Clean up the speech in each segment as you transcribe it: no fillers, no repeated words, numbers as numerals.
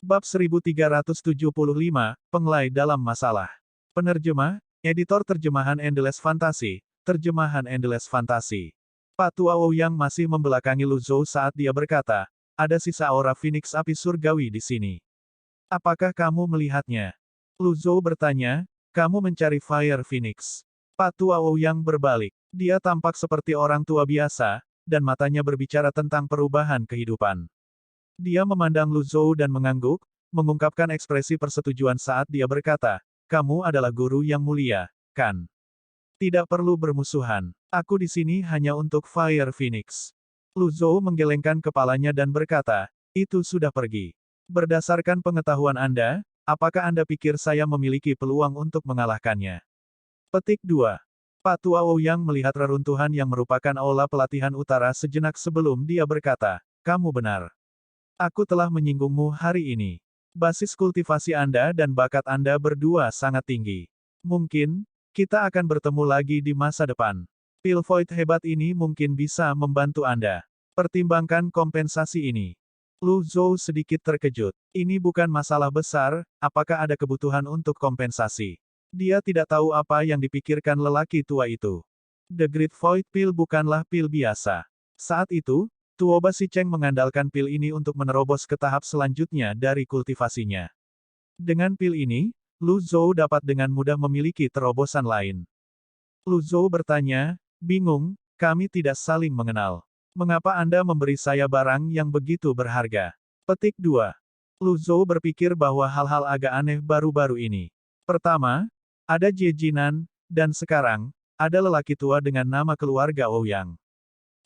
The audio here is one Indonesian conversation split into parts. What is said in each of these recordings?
Bab 1375, Penglai dalam Masalah. Penerjemah, Editor Terjemahan Endless Fantasy, Terjemahan Endless Fantasy. Pak Tua Ouyang masih membelakangi Lu Zhou saat dia berkata, ada sisa aura Phoenix api surgawi di sini. Apakah kamu melihatnya? Lu Zhou bertanya, kamu mencari Fire Phoenix. Pak Tua Ouyang berbalik. Dia tampak seperti orang tua biasa, dan matanya berbicara tentang perubahan kehidupan. Dia memandang Lu Zhou dan mengangguk, mengungkapkan ekspresi persetujuan saat dia berkata, kamu adalah guru yang mulia, kan? Tidak perlu bermusuhan. Aku di sini hanya untuk Fire Phoenix. Lu Zhou menggelengkan kepalanya dan berkata, itu sudah pergi. Berdasarkan pengetahuan Anda, apakah Anda pikir saya memiliki peluang untuk mengalahkannya? Petik 2. Pak Tua Ouyang melihat reruntuhan yang merupakan aula pelatihan utara sejenak sebelum dia berkata, kamu benar. Aku telah menyinggungmu hari ini. Basis kultivasi Anda dan bakat Anda berdua sangat tinggi. Mungkin, kita akan bertemu lagi di masa depan. Pil Void hebat ini mungkin bisa membantu Anda. Pertimbangkan kompensasi ini. Lu Zhou sedikit terkejut. Ini bukan masalah besar, apakah ada kebutuhan untuk kompensasi? Dia tidak tahu apa yang dipikirkan lelaki tua itu. The Great Void Pill bukanlah pil biasa. Saat itu, Tuoba Si Cheng mengandalkan pil ini untuk menerobos ke tahap selanjutnya dari kultivasinya. Dengan pil ini, Lu Zhou dapat dengan mudah memiliki terobosan lain. Lu Zhou bertanya, bingung, kami tidak saling mengenal. Mengapa Anda memberi saya barang yang begitu berharga? Petik 2. Lu Zhou berpikir bahwa hal-hal agak aneh baru-baru ini. Pertama, ada Jie Jinan, dan sekarang, ada lelaki tua dengan nama keluarga Ouyang.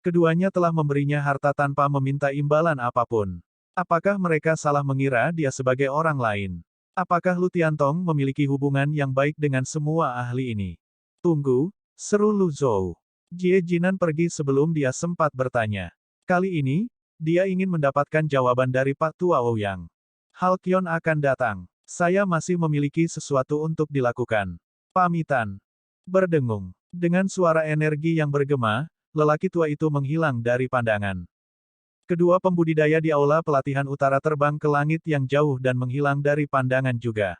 Keduanya telah memberinya harta tanpa meminta imbalan apapun. Apakah mereka salah mengira dia sebagai orang lain? Apakah Lu Tiantong memiliki hubungan yang baik dengan semua ahli ini? Tunggu, seru Lu Zhou. Jie Jinan pergi sebelum dia sempat bertanya. Kali ini, dia ingin mendapatkan jawaban dari Pak Tua Ouyang. Hal Qion akan datang. Saya masih memiliki sesuatu untuk dilakukan. Pamitan. Berdengung. Dengan suara energi yang bergema, lelaki tua itu menghilang dari pandangan. Kedua pembudidaya di aula pelatihan utara terbang ke langit yang jauh dan menghilang dari pandangan juga.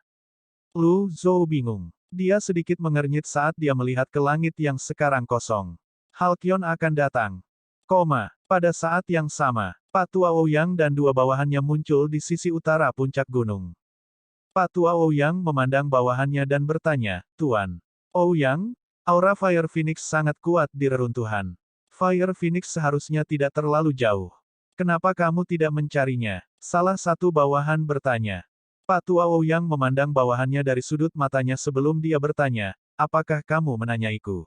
Lu Zhou bingung. Dia sedikit mengernyit saat dia melihat ke langit yang sekarang kosong. Hal Qion akan datang. Pada saat yang sama, Pak Tua Ouyang dan dua bawahannya muncul di sisi utara puncak gunung. Pak Tua Ouyang memandang bawahannya dan bertanya, Tuan Ouyang, aura Fire Phoenix sangat kuat di reruntuhan. Fire Phoenix seharusnya tidak terlalu jauh. Kenapa kamu tidak mencarinya? Salah satu bawahan bertanya. Pak Tua Ouyang memandang bawahannya dari sudut matanya sebelum dia bertanya, apakah kamu menanyaiku?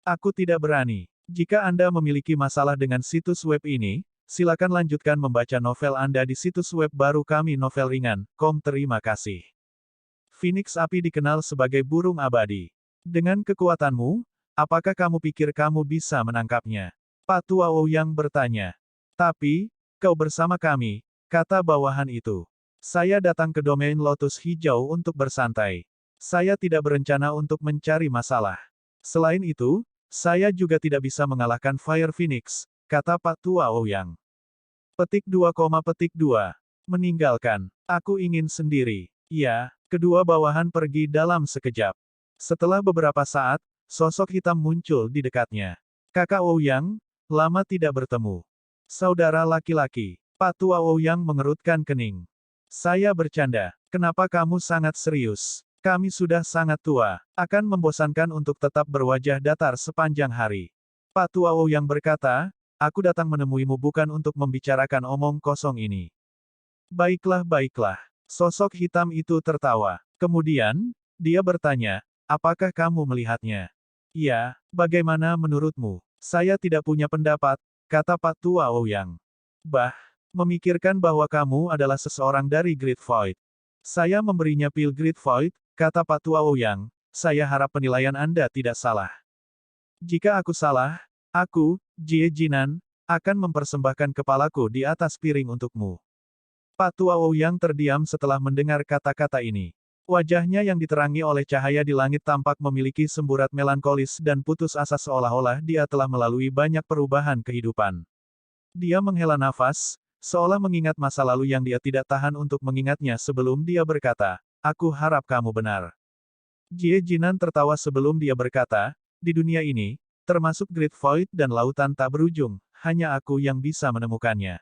Aku tidak berani. Jika Anda memiliki masalah dengan situs web ini, silakan lanjutkan membaca novel Anda di situs web baru kami Novel Ringan. Terima kasih. Phoenix api dikenal sebagai burung abadi. Dengan kekuatanmu, apakah kamu pikir kamu bisa menangkapnya? Pak Tua Ouyang bertanya. Tapi, kau bersama kami, kata bawahan itu. Saya datang ke domain Lotus Hijau untuk bersantai. Saya tidak berencana untuk mencari masalah. Selain itu, saya juga tidak bisa mengalahkan Fire Phoenix, kata Pak Tua Ouyang. Petik 2, petik 2. Meninggalkan. Aku ingin sendiri. Ya, kedua bawahan pergi dalam sekejap. Setelah beberapa saat, sosok hitam muncul di dekatnya. Kakak Ouyang, lama tidak bertemu. Saudara laki-laki. Pak Tua Ouyang mengerutkan kening. Saya bercanda. Kenapa kamu sangat serius? Kami sudah sangat tua. Akan membosankan untuk tetap berwajah datar sepanjang hari. Pak Tua Ouyang berkata, aku datang menemuimu bukan untuk membicarakan omong kosong ini. Baiklah, baiklah. Sosok hitam itu tertawa. Kemudian, dia bertanya, apakah kamu melihatnya? Ya, bagaimana menurutmu? Saya tidak punya pendapat, kata Pak Tua Ouyang. Memikirkan bahwa kamu adalah seseorang dari Great Void. Saya memberinya pil Great Void, kata Pak Tua Ouyang, saya harap penilaian Anda tidak salah. Jika aku salah, aku, Jie Jinan, akan mempersembahkan kepalaku di atas piring untukmu. Pak Tua Ouyang terdiam setelah mendengar kata-kata ini. Wajahnya yang diterangi oleh cahaya di langit tampak memiliki semburat melankolis dan putus asa seolah-olah dia telah melalui banyak perubahan kehidupan. Dia menghela nafas, seolah mengingat masa lalu yang dia tidak tahan untuk mengingatnya sebelum dia berkata, aku harap kamu benar. Jie Jinan tertawa sebelum dia berkata, di dunia ini, termasuk Great Void dan lautan tak berujung, hanya aku yang bisa menemukannya.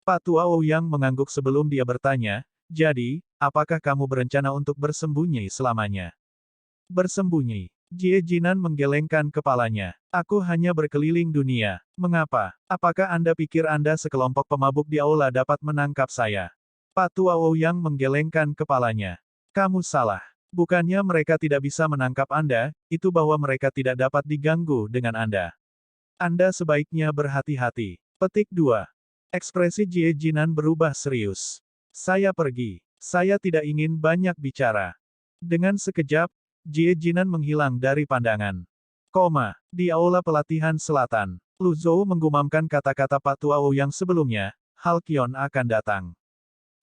Pak Tua Ouyang mengangguk sebelum dia bertanya, jadi, apakah kamu berencana untuk bersembunyi selamanya? Bersembunyi. Jie Jinan menggelengkan kepalanya. Aku hanya berkeliling dunia. Mengapa? Apakah Anda pikir Anda sekelompok pemabuk di aula dapat menangkap saya? Pak Tua Ouyang menggelengkan kepalanya. Kamu salah. Bukannya mereka tidak bisa menangkap Anda, itu bahwa mereka tidak dapat diganggu dengan Anda. Anda sebaiknya berhati-hati. Petik 2. Ekspresi Jie Jinan berubah serius. Saya pergi. Saya tidak ingin banyak bicara. Dengan sekejap, Jie Jinan menghilang dari pandangan. Di aula pelatihan selatan, Lu Zhou menggumamkan kata-kata Pak Tua Ouyang sebelumnya, Halcyon akan datang.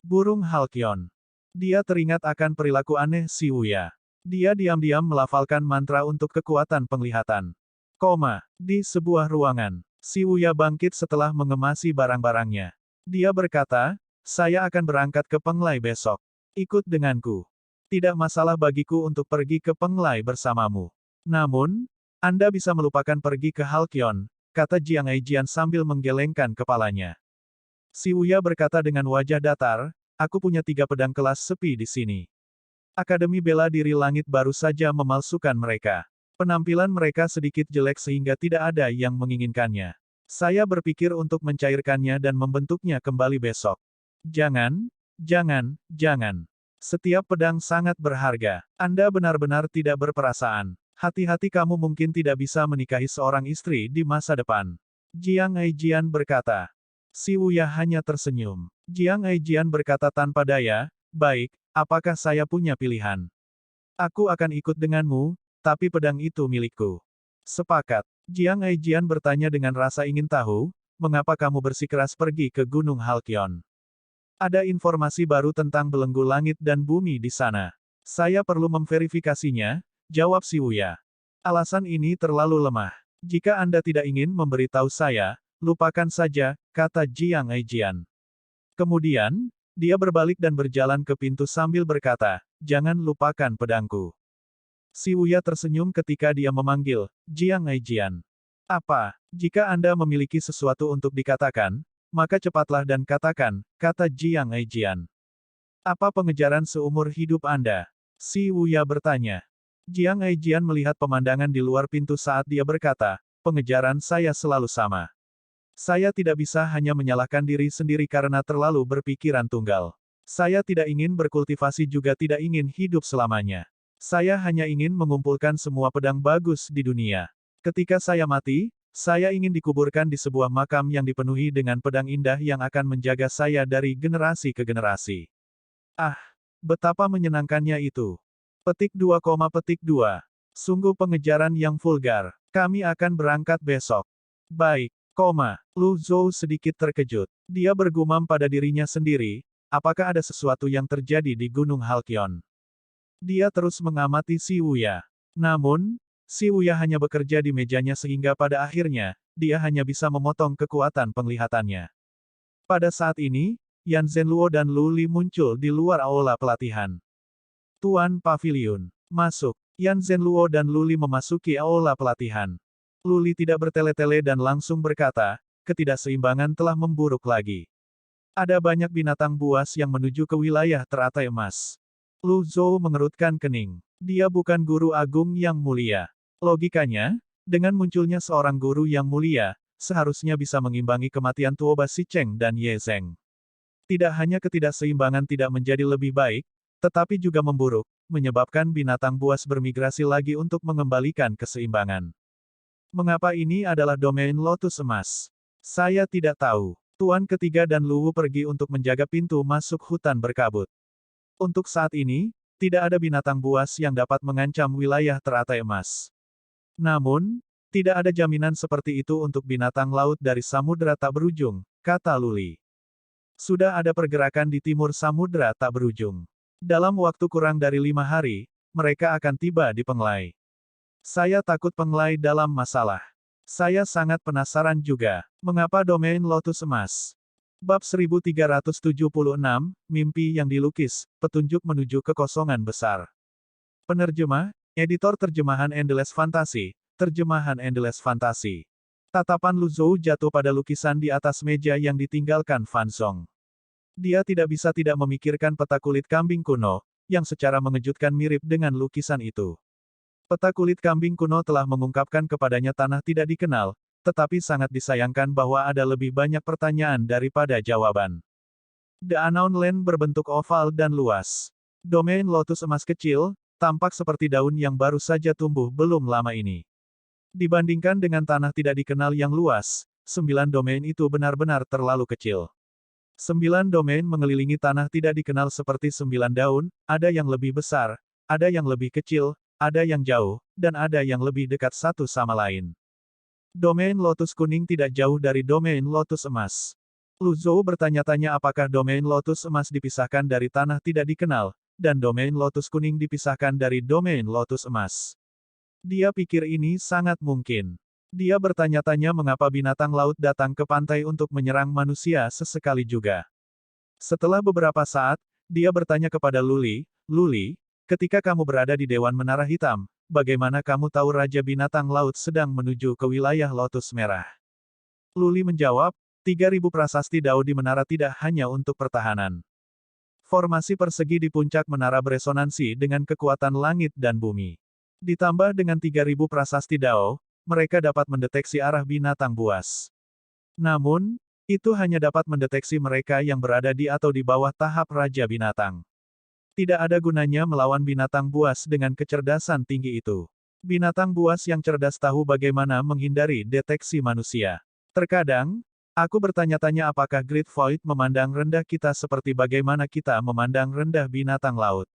Burung Halcyon. Dia teringat akan perilaku aneh Si Wuya. Dia diam-diam melafalkan mantra untuk kekuatan penglihatan. Di sebuah ruangan, Si Wuya bangkit setelah mengemasi barang-barangnya. Dia berkata, saya akan berangkat ke Penglai besok. Ikut denganku. Tidak masalah bagiku untuk pergi ke Penglai bersamamu. Namun, Anda bisa melupakan pergi ke Halcyon, kata Jiang Eijian sambil menggelengkan kepalanya. Si Wuya berkata dengan wajah datar, aku punya 3 pedang kelas sepi di sini. Akademi Bela Diri Langit baru saja memalsukan mereka. Penampilan mereka sedikit jelek sehingga tidak ada yang menginginkannya. Saya berpikir untuk mencairkannya dan membentuknya kembali besok. Jangan, jangan, jangan. Setiap pedang sangat berharga. Anda benar-benar tidak berperasaan. Hati-hati kamu mungkin tidak bisa menikahi seorang istri di masa depan. Jiang Eijian berkata. Si Wuya hanya tersenyum. Jiang Eijian berkata tanpa daya, baik, apakah saya punya pilihan? Aku akan ikut denganmu, tapi pedang itu milikku. Sepakat. Jiang Eijian bertanya dengan rasa ingin tahu, mengapa kamu bersikeras pergi ke Gunung Halcyon? Ada informasi baru tentang belenggu langit dan bumi di sana. Saya perlu memverifikasinya, jawab Si Wuya. Alasan ini terlalu lemah. Jika Anda tidak ingin memberitahu saya, lupakan saja, kata Jiang Eijian. Kemudian, dia berbalik dan berjalan ke pintu sambil berkata, jangan lupakan pedangku. Si Wuya tersenyum ketika dia memanggil, Jiang Eijian. Apa, jika Anda memiliki sesuatu untuk dikatakan, maka cepatlah dan katakan, kata Jiang Eijian. Apa pengejaran seumur hidup Anda? Si Wuya bertanya. Jiang Eijian melihat pemandangan di luar pintu saat dia berkata, pengejaran saya selalu sama. Saya tidak bisa hanya menyalahkan diri sendiri karena terlalu berpikiran tunggal. Saya tidak ingin berkultivasi juga tidak ingin hidup selamanya. Saya hanya ingin mengumpulkan semua pedang bagus di dunia. Ketika saya mati, saya ingin dikuburkan di sebuah makam yang dipenuhi dengan pedang indah yang akan menjaga saya dari generasi ke generasi. Ah, betapa menyenangkannya itu. Petik 2, petik 2. Sungguh pengejaran yang vulgar. Kami akan berangkat besok. Baik, Lu Zhou sedikit terkejut. Dia bergumam pada dirinya sendiri, apakah ada sesuatu yang terjadi di Gunung Halcyon? Dia terus mengamati Si Wuya. Namun, Si Wuya hanya bekerja di mejanya sehingga pada akhirnya, dia hanya bisa memotong kekuatan penglihatannya. Pada saat ini, Yan Zhenluo dan Lu Li muncul di luar aula pelatihan. Tuan Pavilion. Masuk. Yan Zhenluo dan Lu Li memasuki aula pelatihan. Lu Li tidak bertele-tele dan langsung berkata, ketidakseimbangan telah memburuk lagi. Ada banyak binatang buas yang menuju ke wilayah teratai emas. Lu Zhou mengerutkan kening. Dia bukan guru agung yang mulia. Logikanya, dengan munculnya seorang guru yang mulia, seharusnya bisa mengimbangi kematian Tuoba Si Cheng dan Ye Zheng. Tidak hanya ketidakseimbangan tidak menjadi lebih baik, tetapi juga memburuk, menyebabkan binatang buas bermigrasi lagi untuk mengembalikan keseimbangan. Mengapa ini adalah domain Lotus Emas? Saya tidak tahu. Tuan ketiga dan Luwu pergi untuk menjaga pintu masuk hutan berkabut. Untuk saat ini, tidak ada binatang buas yang dapat mengancam wilayah teratai emas. Namun, tidak ada jaminan seperti itu untuk binatang laut dari samudera tak berujung, kata Lu Li. Sudah ada pergerakan di timur samudera tak berujung. Dalam waktu kurang dari 5 hari, mereka akan tiba di Penglai. Saya takut Penglai dalam masalah. Saya sangat penasaran juga, mengapa domain Lotus Emas Bab 1376, Mimpi yang dilukis, petunjuk menuju kekosongan besar. Penerjemah, editor terjemahan Endless Fantasy, terjemahan Endless Fantasy. Tatapan Lu Zhou jatuh pada lukisan di atas meja yang ditinggalkan Fan Zong. Dia tidak bisa tidak memikirkan peta kulit kambing kuno, yang secara mengejutkan mirip dengan lukisan itu. Peta kulit kambing kuno telah mengungkapkan kepadanya tanah tidak dikenal, tetapi sangat disayangkan bahwa ada lebih banyak pertanyaan daripada jawaban. The Unknown Land berbentuk oval dan luas. Domain lotus emas kecil, tampak seperti daun yang baru saja tumbuh belum lama ini. Dibandingkan dengan tanah tidak dikenal yang luas, 9 domain itu benar-benar terlalu kecil. 9 domain mengelilingi tanah tidak dikenal seperti 9 daun, ada yang lebih besar, ada yang lebih kecil, ada yang jauh, dan ada yang lebih dekat satu sama lain. Domain lotus kuning tidak jauh dari domain lotus emas. Lu Zhou bertanya-tanya apakah domain lotus emas dipisahkan dari tanah tidak dikenal, dan domain lotus kuning dipisahkan dari domain lotus emas. Dia pikir ini sangat mungkin. Dia bertanya-tanya mengapa binatang laut datang ke pantai untuk menyerang manusia sesekali juga. Setelah beberapa saat, dia bertanya kepada Luli, "Luli, ketika kamu berada di Dewan Menara Hitam, bagaimana kamu tahu Raja Binatang Laut sedang menuju ke wilayah Lotus Merah?" Luli menjawab, 3.000 prasasti Dao di menara tidak hanya untuk pertahanan. Formasi persegi di puncak menara beresonansi dengan kekuatan langit dan bumi. Ditambah dengan 3.000 prasasti Dao, mereka dapat mendeteksi arah binatang buas. Namun, itu hanya dapat mendeteksi mereka yang berada di atau di bawah tahap Raja Binatang. Tidak ada gunanya melawan binatang buas dengan kecerdasan tinggi itu. Binatang buas yang cerdas tahu bagaimana menghindari deteksi manusia. Terkadang, aku bertanya-tanya apakah Great Void memandang rendah kita seperti bagaimana kita memandang rendah binatang laut.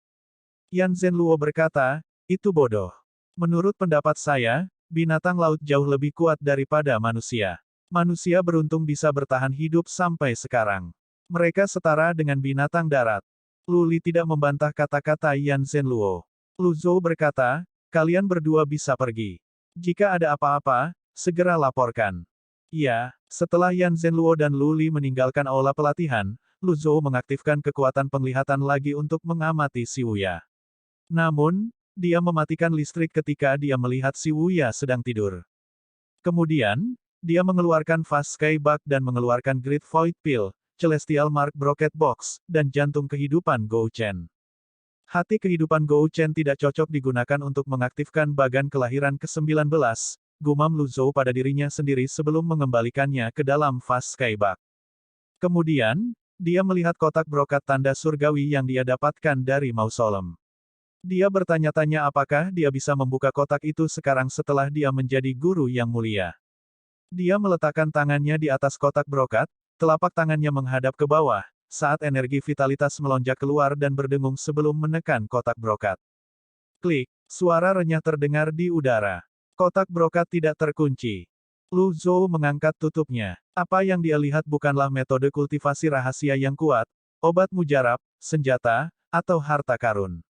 Yan Zhenluo berkata, itu bodoh. Menurut pendapat saya, binatang laut jauh lebih kuat daripada manusia. Manusia beruntung bisa bertahan hidup sampai sekarang. Mereka setara dengan binatang darat. Luli tidak membantah kata-kata Yan Zhenluo. Lu Zhou berkata, kalian berdua bisa pergi. Jika ada apa-apa, segera laporkan. Ya, setelah Yan Zhenluo dan Luli meninggalkan aula pelatihan, Lu Zhou mengaktifkan kekuatan penglihatan lagi untuk mengamati Si Wuya. Namun, dia mematikan listrik ketika dia melihat Si Wuya sedang tidur. Kemudian, dia mengeluarkan Fast Sky Bug dan mengeluarkan Great Void Pill, Celestial Mark Brocket Box, dan jantung kehidupan Gou Chen. Hati kehidupan Gou Chen tidak cocok digunakan untuk mengaktifkan bagan kelahiran ke-19, gumam Lu Zhou pada dirinya sendiri sebelum mengembalikannya ke dalam Fast Sky Bug. Kemudian, dia melihat kotak brokat tanda surgawi yang dia dapatkan dari mausolem. Dia bertanya-tanya apakah dia bisa membuka kotak itu sekarang setelah dia menjadi guru yang mulia. Dia meletakkan tangannya di atas kotak brokat, telapak tangannya menghadap ke bawah, saat energi vitalitas melonjak keluar dan berdengung sebelum menekan kotak brokat. Klik, suara renyah terdengar di udara. Kotak brokat tidak terkunci. Lu Zhou mengangkat tutupnya. Apa yang dia lihat bukanlah metode kultivasi rahasia yang kuat, obat mujarab, senjata, atau harta karun.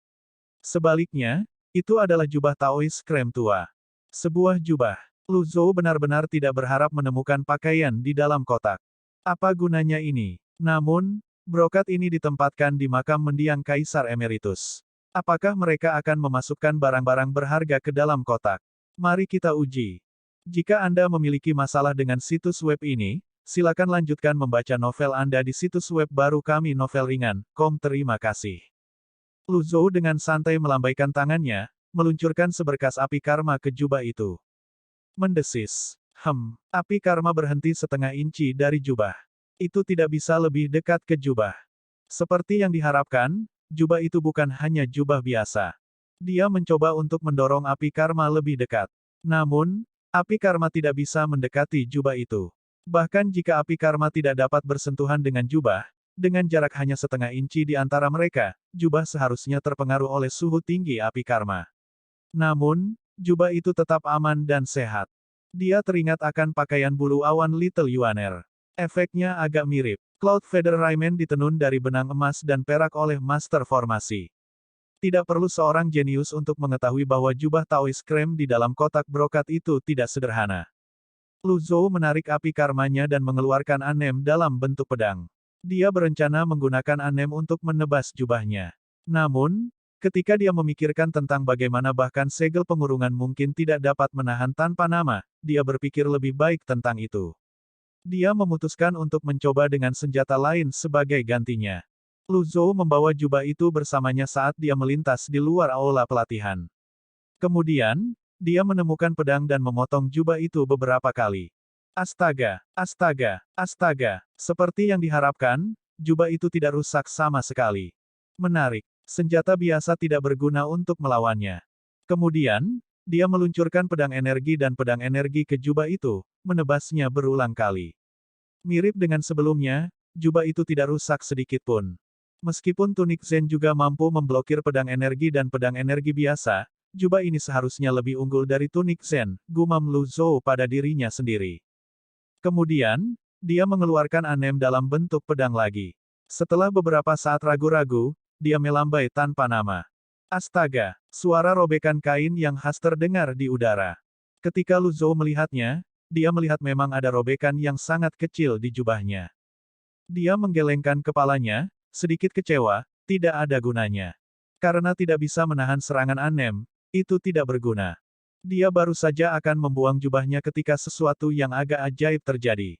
Sebaliknya, itu adalah jubah Taois krem tua. Sebuah jubah. Lu Zhou benar-benar tidak berharap menemukan pakaian di dalam kotak. Apa gunanya ini? Namun, brokat ini ditempatkan di makam mendiang Kaisar Emeritus. Apakah mereka akan memasukkan barang-barang berharga ke dalam kotak? Mari kita uji. Jika Anda memiliki masalah dengan situs web ini, silakan lanjutkan membaca novel Anda di situs web baru kami novelringan.com. Terima kasih. Lu Zhou dengan santai melambaikan tangannya, meluncurkan seberkas api karma ke jubah itu. Mendesis. Api karma berhenti setengah inci dari jubah. Itu tidak bisa lebih dekat ke jubah. Seperti yang diharapkan, jubah itu bukan hanya jubah biasa. Dia mencoba untuk mendorong api karma lebih dekat. Namun, api karma tidak bisa mendekati jubah itu. Bahkan jika api karma tidak dapat bersentuhan dengan jubah, dengan jarak hanya setengah inci di antara mereka, jubah seharusnya terpengaruh oleh suhu tinggi api karma. Namun, jubah itu tetap aman dan sehat. Dia teringat akan pakaian bulu awan Little Yuaner. Efeknya agak mirip. Cloud Feather Raiment ditenun dari benang emas dan perak oleh Master Formasi. Tidak perlu seorang jenius untuk mengetahui bahwa jubah Taois krem di dalam kotak brokat itu tidak sederhana. Lu Zhou menarik api karmanya dan mengeluarkan anem dalam bentuk pedang. Dia berencana menggunakan anem untuk menebas jubahnya. Namun, ketika dia memikirkan tentang bagaimana bahkan segel pengurungan mungkin tidak dapat menahan tanpa nama, dia berpikir lebih baik tentang itu. Dia memutuskan untuk mencoba dengan senjata lain sebagai gantinya. Lu Zhou membawa jubah itu bersamanya saat dia melintas di luar aula pelatihan. Kemudian, dia menemukan pedang dan memotong jubah itu beberapa kali. Astaga, astaga, astaga. Seperti yang diharapkan, jubah itu tidak rusak sama sekali. Menarik. Senjata biasa tidak berguna untuk melawannya. Kemudian, dia meluncurkan pedang energi dan pedang energi ke jubah itu, menebasnya berulang kali. Mirip dengan sebelumnya, jubah itu tidak rusak sedikit pun. Meskipun tunik Zen juga mampu memblokir pedang energi dan pedang energi biasa, jubah ini seharusnya lebih unggul dari tunik Zen, gumam Lu Zhou pada dirinya sendiri. Kemudian, dia mengeluarkan anem dalam bentuk pedang lagi. Setelah beberapa saat ragu-ragu, dia melambai tanpa nama. Astaga, suara robekan kain yang khas terdengar di udara. Ketika Lu Zhou melihatnya, dia melihat memang ada robekan yang sangat kecil di jubahnya. Dia menggelengkan kepalanya, sedikit kecewa, tidak ada gunanya. Karena tidak bisa menahan serangan anem, itu tidak berguna. Dia baru saja akan membuang jubahnya ketika sesuatu yang agak ajaib terjadi.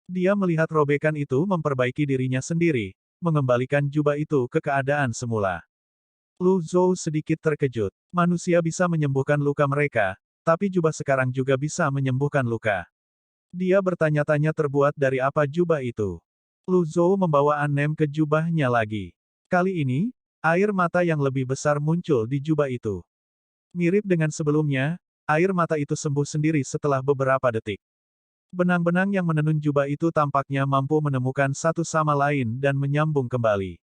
Dia melihat robekan itu memperbaiki dirinya sendiri, mengembalikan jubah itu ke keadaan semula. Lu Zhou sedikit terkejut. Manusia bisa menyembuhkan luka mereka, tapi jubah sekarang juga bisa menyembuhkan luka. Dia bertanya-tanya terbuat dari apa jubah itu. Lu Zhou membawa anem ke jubahnya lagi. Kali ini, air mata yang lebih besar muncul di jubah itu. Mirip dengan sebelumnya, air mata itu sembuh sendiri setelah beberapa detik. Benang-benang yang menenun jubah itu tampaknya mampu menemukan satu sama lain dan menyambung kembali.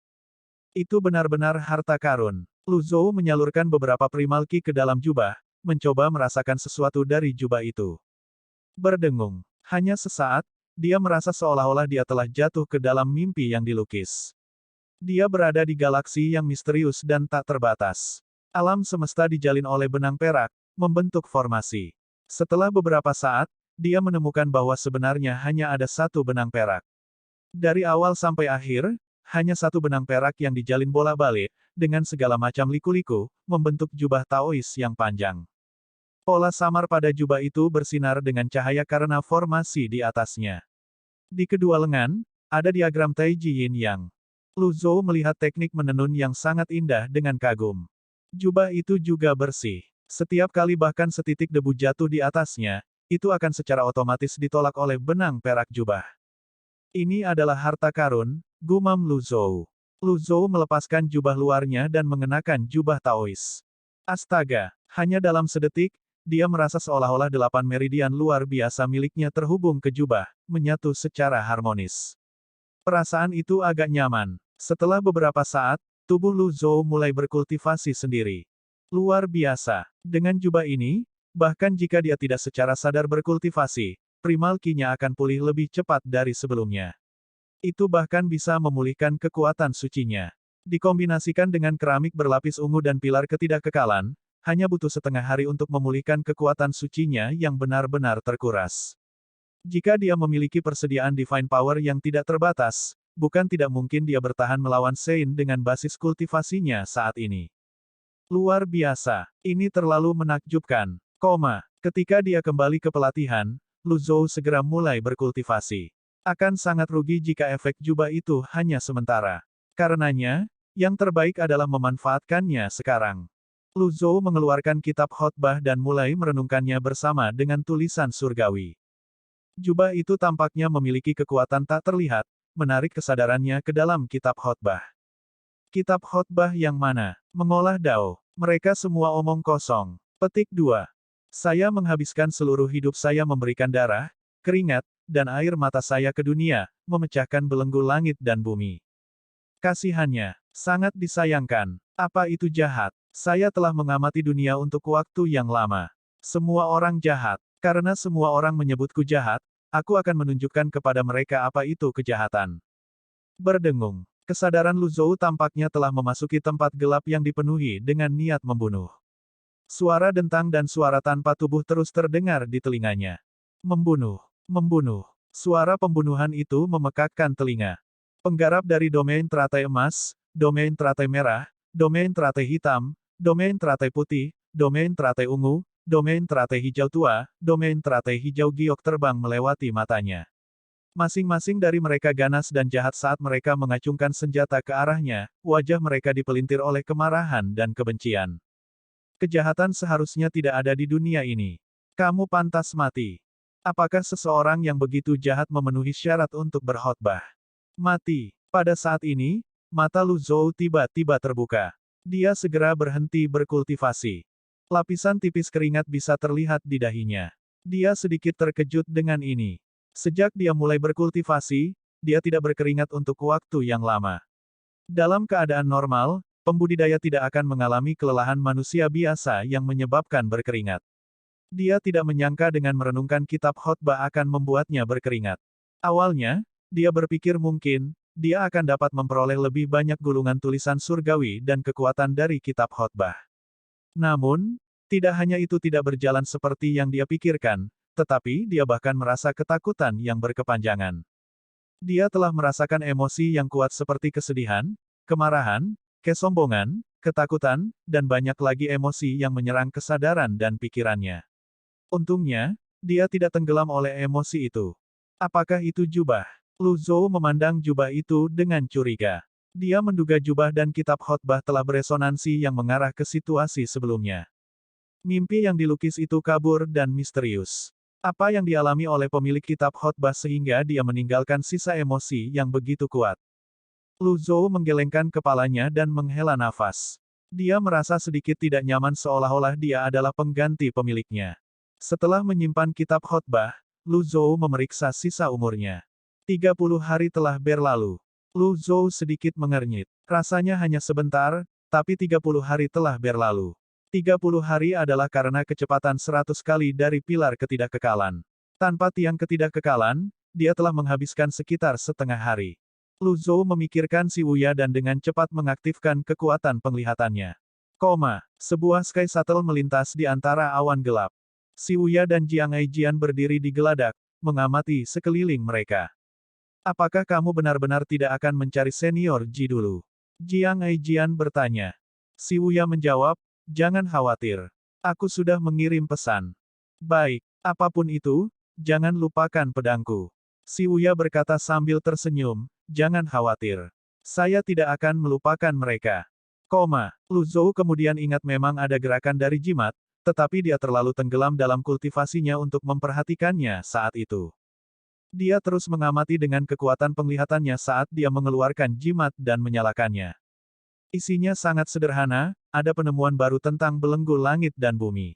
Itu benar-benar harta karun. Lu Zhou menyalurkan beberapa primalki ke dalam jubah, mencoba merasakan sesuatu dari jubah itu. Berdengung. Hanya sesaat, dia merasa seolah-olah dia telah jatuh ke dalam mimpi yang dilukis. Dia berada di galaksi yang misterius dan tak terbatas. Alam semesta dijalin oleh benang perak, membentuk formasi. Setelah beberapa saat, dia menemukan bahwa sebenarnya hanya ada satu benang perak. Dari awal sampai akhir, hanya satu benang perak yang dijalin bolak-balik, dengan segala macam liku-liku, membentuk jubah Taois yang panjang. Pola samar pada jubah itu bersinar dengan cahaya karena formasi di atasnya. Di kedua lengan, ada diagram Taiji Yin Yang. Lu Zhou melihat teknik menenun yang sangat indah dengan kagum. Jubah itu juga bersih. Setiap kali bahkan setitik debu jatuh di atasnya, itu akan secara otomatis ditolak oleh benang perak jubah. Ini adalah harta karun, gumam Lu Zhou. Lu Zhou melepaskan jubah luarnya dan mengenakan jubah Taois. Astaga, hanya dalam sedetik, dia merasa seolah-olah 8 meridian luar biasa miliknya terhubung ke jubah, menyatu secara harmonis. Perasaan itu agak nyaman. Setelah beberapa saat, tubuh Lu Zhou mulai berkultivasi sendiri. Luar biasa. Dengan jubah ini, bahkan jika dia tidak secara sadar berkultivasi, primalkinya akan pulih lebih cepat dari sebelumnya. Itu bahkan bisa memulihkan kekuatan sucinya. Dikombinasikan dengan keramik berlapis ungu dan pilar ketidakkekalan, hanya butuh setengah hari untuk memulihkan kekuatan sucinya yang benar-benar terkuras. Jika dia memiliki persediaan divine power yang tidak terbatas, bukan tidak mungkin dia bertahan melawan Sein dengan basis kultivasinya saat ini. Luar biasa. Ini terlalu menakjubkan. Ketika dia kembali ke pelatihan, Lu Zhou segera mulai berkultivasi. Akan sangat rugi jika efek jubah itu hanya sementara. Karenanya, yang terbaik adalah memanfaatkannya sekarang. Lu Zhou mengeluarkan kitab khotbah dan mulai merenungkannya bersama dengan tulisan surgawi. Jubah itu tampaknya memiliki kekuatan tak terlihat, menarik kesadarannya ke dalam kitab khotbah. Kitab khotbah yang mana? Mengolah dao. Mereka semua omong kosong. Petik 2. Saya menghabiskan seluruh hidup saya memberikan darah, keringat, dan air mata saya ke dunia, memecahkan belenggu langit dan bumi. Kasihannya, sangat disayangkan. Apa itu jahat? Saya telah mengamati dunia untuk waktu yang lama. Semua orang jahat. Karena semua orang menyebutku jahat, aku akan menunjukkan kepada mereka apa itu kejahatan. Berdengung. Kesadaran Lu Zhou tampaknya telah memasuki tempat gelap yang dipenuhi dengan niat membunuh. Suara dentang dan suara tanpa tubuh terus terdengar di telinganya. Membunuh. Membunuh. Suara pembunuhan itu memekakkan telinga. Penggarap dari domain teratai emas, domain teratai merah, domain teratai hitam, domain teratai putih, domain teratai ungu, domain teratai hijau tua, domain teratai hijau giok terbang melewati matanya. Masing-masing dari mereka ganas dan jahat saat mereka mengacungkan senjata ke arahnya, wajah mereka dipelintir oleh kemarahan dan kebencian. Kejahatan seharusnya tidak ada di dunia ini. Kamu pantas mati. Apakah seseorang yang begitu jahat memenuhi syarat untuk berkhotbah? Mati. Pada saat ini, mata Lu Zhou tiba-tiba terbuka. Dia segera berhenti berkultivasi. Lapisan tipis keringat bisa terlihat di dahinya. Dia sedikit terkejut dengan ini. Sejak dia mulai berkultivasi, dia tidak berkeringat untuk waktu yang lama. Dalam keadaan normal, pembudidaya tidak akan mengalami kelelahan manusia biasa yang menyebabkan berkeringat. Dia tidak menyangka dengan merenungkan kitab khotbah akan membuatnya berkeringat. Awalnya, dia berpikir mungkin, dia akan dapat memperoleh lebih banyak gulungan tulisan surgawi dan kekuatan dari kitab khotbah. Namun, tidak hanya itu tidak berjalan seperti yang dia pikirkan, tetapi dia bahkan merasa ketakutan yang berkepanjangan. Dia telah merasakan emosi yang kuat seperti kesedihan, kemarahan, kesombongan, ketakutan, dan banyak lagi emosi yang menyerang kesadaran dan pikirannya. Untungnya, dia tidak tenggelam oleh emosi itu. Apakah itu jubah? Lu Zhou memandang jubah itu dengan curiga. Dia menduga jubah dan kitab khotbah telah beresonansi yang mengarah ke situasi sebelumnya. Mimpi yang dilukis itu kabur dan misterius. Apa yang dialami oleh pemilik kitab khotbah sehingga dia meninggalkan sisa emosi yang begitu kuat? Lu Zhou menggelengkan kepalanya dan menghela nafas. Dia merasa sedikit tidak nyaman seolah-olah dia adalah pengganti pemiliknya. Setelah menyimpan kitab khotbah, Lu Zhou memeriksa sisa umurnya. 30 hari telah berlalu. Lu Zhou sedikit mengernyit. Rasanya hanya sebentar, tapi 30 hari telah berlalu. 30 hari adalah karena kecepatan 100 kali dari pilar ketidakkekalan. Tanpa tiang ketidakkekalan, dia telah menghabiskan sekitar setengah hari. Lu Zhou memikirkan si Wuya dan dengan cepat mengaktifkan kekuatan penglihatannya. Sebuah sky shuttle melintas di antara awan gelap. Si Wuya dan Jiang Aijian berdiri di geladak, mengamati sekeliling mereka. Apakah kamu benar-benar tidak akan mencari senior Ji dulu? Jiang Aijian bertanya. Si Wuya menjawab, jangan khawatir. Aku sudah mengirim pesan. Baik, apapun itu, jangan lupakan pedangku. Si Wuya berkata sambil tersenyum, jangan khawatir. Saya tidak akan melupakan mereka. Lu Zhou kemudian ingat memang ada gerakan dari jimat, tetapi dia terlalu tenggelam dalam kultivasinya untuk memperhatikannya saat itu. Dia terus mengamati dengan kekuatan penglihatannya saat dia mengeluarkan jimat dan menyalakannya. Isinya sangat sederhana, ada penemuan baru tentang belenggu langit dan bumi.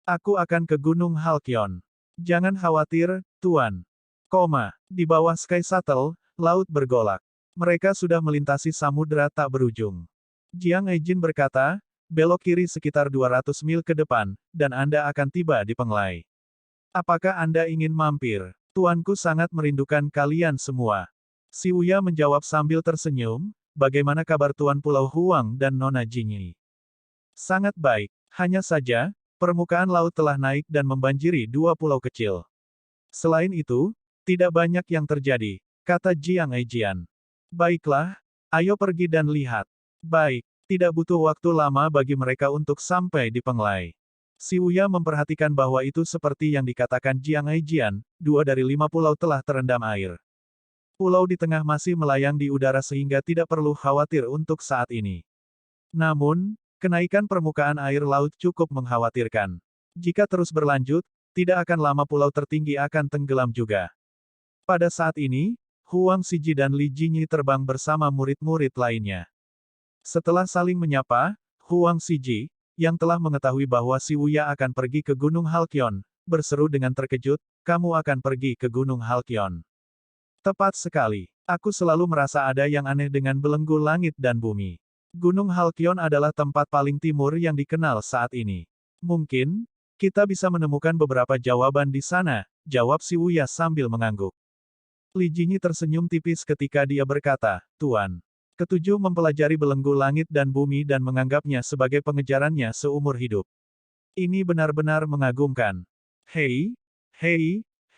Aku akan ke Gunung Halkyon. Jangan khawatir, Tuan. Di bawah Sky Shuttle, laut bergolak. Mereka sudah melintasi samudera tak berujung. Jiang Aijin berkata, belok kiri sekitar 200 mil ke depan, dan Anda akan tiba di Penglai. Apakah Anda ingin mampir? Tuanku sangat merindukan kalian semua. Si Wuya menjawab sambil tersenyum, bagaimana kabar Tuan Pulau Huang dan Nona Jingyi? Sangat baik, hanya saja, permukaan laut telah naik dan membanjiri dua pulau kecil. Selain itu, tidak banyak yang terjadi, kata Jiang Aijian. Baiklah, ayo pergi dan lihat. Baik. Tidak butuh waktu lama bagi mereka untuk sampai di Penglai. Si Wuya memperhatikan bahwa itu seperti yang dikatakan Jiang Aijian, 2 dari 5 pulau telah terendam air. Pulau di tengah masih melayang di udara sehingga tidak perlu khawatir untuk saat ini. Namun, kenaikan permukaan air laut cukup mengkhawatirkan. Jika terus berlanjut, tidak akan lama pulau tertinggi akan tenggelam juga. Pada saat ini, Huang Siji dan Li Jingyi terbang bersama murid-murid lainnya. Setelah saling menyapa, Huang Siji, yang telah mengetahui bahwa si Wuya akan pergi ke Gunung Halkyon, berseru dengan terkejut, kamu akan pergi ke Gunung Halkyon. Tepat sekali. Aku selalu merasa ada yang aneh dengan belenggu langit dan bumi. Gunung Halkyon adalah tempat paling timur yang dikenal saat ini. Mungkin, kita bisa menemukan beberapa jawaban di sana, jawab si Wuya sambil mengangguk. Li Jingyi tersenyum tipis ketika dia berkata, Tuan. Ketujuh mempelajari belenggu langit dan bumi dan menganggapnya sebagai pengejarannya seumur hidup. Ini benar-benar mengagumkan. Hei,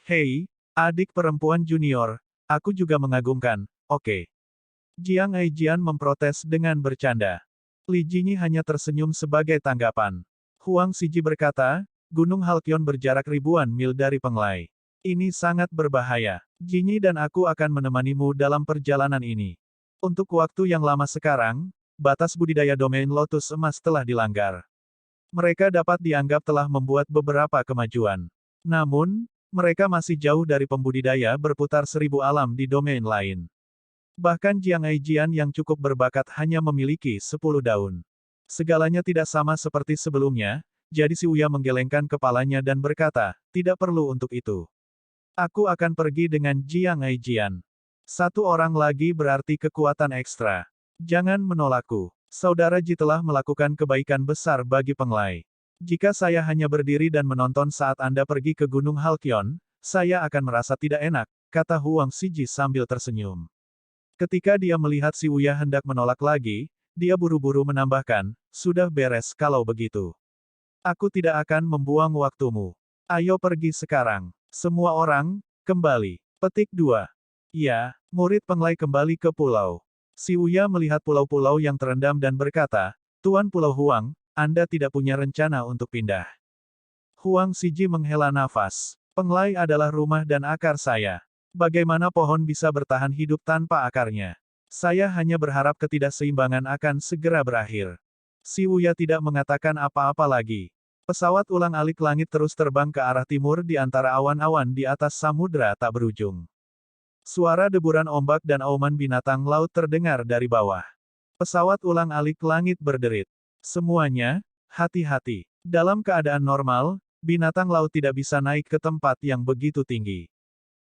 Hei, adik perempuan junior, aku juga mengagumkan, oke. Jiang Aijian memprotes dengan bercanda. Li Jingyi hanya tersenyum sebagai tanggapan. Huang Xiji berkata, Gunung Halkyon berjarak ribuan mil dari Penglai. Ini sangat berbahaya. Jingyi dan aku akan menemanimu dalam perjalanan ini. Untuk waktu yang lama sekarang, batas budidaya domain lotus emas telah dilanggar. Mereka dapat dianggap telah membuat beberapa kemajuan. Namun, mereka masih jauh dari pembudidaya berputar seribu alam di domain lain. Bahkan Jiang Aijian yang cukup berbakat hanya memiliki 10 daun. Segalanya tidak sama seperti sebelumnya, jadi si Uya menggelengkan kepalanya dan berkata, tidak perlu untuk itu. Aku akan pergi dengan Jiang Aijian. Satu orang lagi berarti kekuatan ekstra. Jangan menolakku. Saudara Ji telah melakukan kebaikan besar bagi Penglai. Jika saya hanya berdiri dan menonton saat Anda pergi ke Gunung Halkyon, saya akan merasa tidak enak, kata Huang Xiji sambil tersenyum. Ketika dia melihat si Uya hendak menolak lagi, dia buru-buru menambahkan, sudah beres kalau begitu. Aku tidak akan membuang waktumu. Ayo pergi sekarang. Semua orang, kembali. Petik 2. Ya, murid Penglai kembali ke pulau. Si Uya melihat pulau-pulau yang terendam dan berkata, Tuan Pulau Huang, Anda tidak punya rencana untuk pindah. Huang Xiji menghela nafas. Penglai adalah rumah dan akar saya. Bagaimana pohon bisa bertahan hidup tanpa akarnya? Saya hanya berharap ketidakseimbangan akan segera berakhir. Si Uya tidak mengatakan apa-apa lagi. Pesawat ulang-alik langit terus terbang ke arah timur di antara awan-awan di atas samudra tak berujung. Suara deburan ombak dan auman binatang laut terdengar dari bawah. Pesawat ulang-alik langit berderit. Semuanya, hati-hati. Dalam keadaan normal, binatang laut tidak bisa naik ke tempat yang begitu tinggi.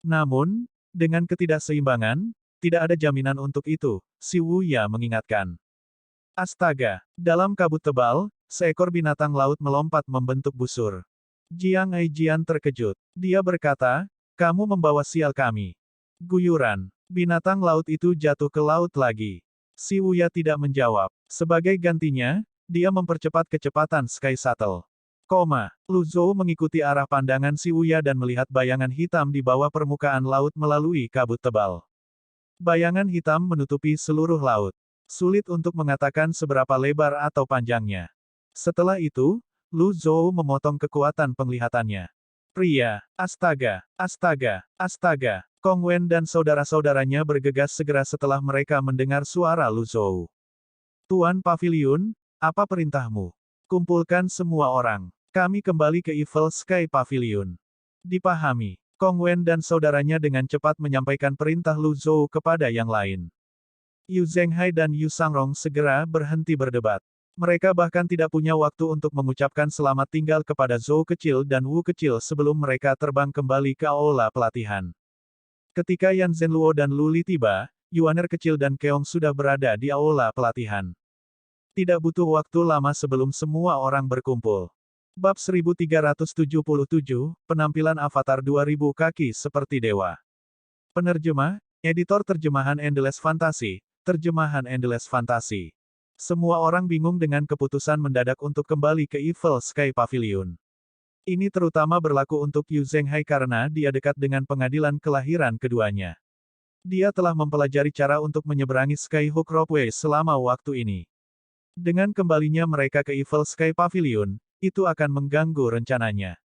Namun, dengan ketidakseimbangan, tidak ada jaminan untuk itu, si Wu Ya mengingatkan. Astaga, dalam kabut tebal, seekor binatang laut melompat membentuk busur. Jiang Aijian terkejut. Dia berkata, kamu membawa sial kami. Guyuran. Binatang laut itu jatuh ke laut lagi. Si Wu Ya tidak menjawab. Sebagai gantinya, dia mempercepat kecepatan Sky Shuttle. Lu Zhou mengikuti arah pandangan si Uya dan melihat bayangan hitam di bawah permukaan laut melalui kabut tebal. Bayangan hitam menutupi seluruh laut. Sulit untuk mengatakan seberapa lebar atau panjangnya. Setelah itu, Lu Zhou memotong kekuatan penglihatannya. Pria, astaga, astaga, astaga. Kong Wen dan saudara-saudaranya bergegas segera setelah mereka mendengar suara Lu Zhou. Tuan Pavilion, apa perintahmu? Kumpulkan semua orang. Kami kembali ke Evil Sky Pavilion. Dipahami. Kong Wen dan saudaranya dengan cepat menyampaikan perintah Lu Zhou kepada yang lain. Yu Zhenghai dan Yu Sangrong segera berhenti berdebat. Mereka bahkan tidak punya waktu untuk mengucapkan selamat tinggal kepada Zhou kecil dan Wu kecil sebelum mereka terbang kembali ke aula pelatihan. Ketika Yan Zhenluo dan Lu Li tiba, Yuaner kecil dan Keong sudah berada di aula pelatihan. Tidak butuh waktu lama sebelum semua orang berkumpul. Bab 1377, Penampilan Avatar 2000 Kaki Seperti Dewa. Penerjemah, Editor Terjemahan Endless Fantasy, Terjemahan Endless Fantasy. Semua orang bingung dengan keputusan mendadak untuk kembali ke Evil Sky Pavilion. Ini terutama berlaku untuk Yu Zhenghai karena dia dekat dengan pengadilan kelahiran keduanya. Dia telah mempelajari cara untuk menyeberangi Skyhook Ropeway selama waktu ini. Dengan kembalinya mereka ke Evil Sky Pavilion, itu akan mengganggu rencananya.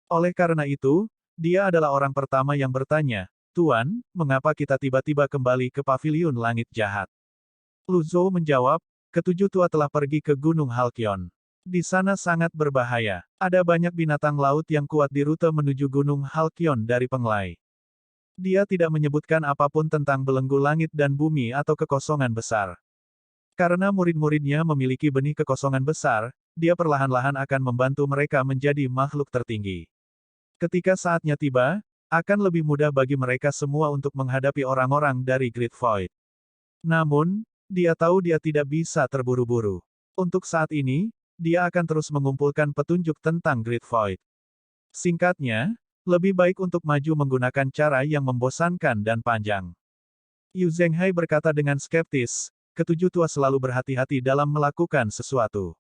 Oleh karena itu, dia adalah orang pertama yang bertanya, Tuan, mengapa kita tiba-tiba kembali ke Pavilion Langit Jahat? Lu Zhou menjawab, ketujuh tua telah pergi ke Gunung Halkyon. Di sana sangat berbahaya. Ada banyak binatang laut yang kuat di rute menuju Gunung Halkyon dari Penglai. Dia tidak menyebutkan apapun tentang belenggu langit dan bumi atau kekosongan besar. Karena murid-muridnya memiliki benih kekosongan besar, dia perlahan-lahan akan membantu mereka menjadi makhluk tertinggi. Ketika saatnya tiba, akan lebih mudah bagi mereka semua untuk menghadapi orang-orang dari Great Void. Namun, dia tahu dia tidak bisa terburu-buru. Untuk saat ini, dia akan terus mengumpulkan petunjuk tentang Great Void. Singkatnya, lebih baik untuk maju menggunakan cara yang membosankan dan panjang. Yu Zhenghai berkata dengan skeptis, ketujuh tua selalu berhati-hati dalam melakukan sesuatu.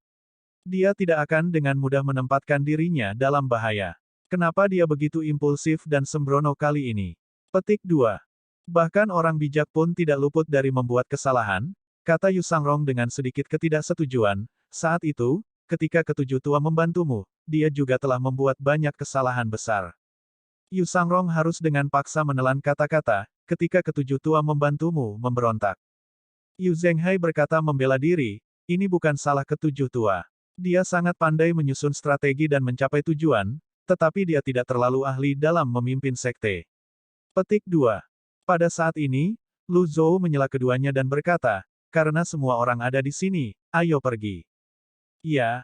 Dia tidak akan dengan mudah menempatkan dirinya dalam bahaya. Kenapa dia begitu impulsif dan sembrono kali ini? Petik 2. Bahkan orang bijak pun tidak luput dari membuat kesalahan, kata Yu Sangrong dengan sedikit ketidaksetujuan. Saat itu, ketika ketujuh tua membantumu, dia juga telah membuat banyak kesalahan besar. Yu Sangrong harus dengan paksa menelan kata-kata, ketika ketujuh tua membantumu memberontak. Yu Zhenghai berkata membela diri, ini bukan salah ketujuh tua. Dia sangat pandai menyusun strategi dan mencapai tujuan, tetapi dia tidak terlalu ahli dalam memimpin sekte. Petik 2. Pada saat ini, Lu Zhou menyela keduanya dan berkata, karena semua orang ada di sini, ayo pergi. Iya,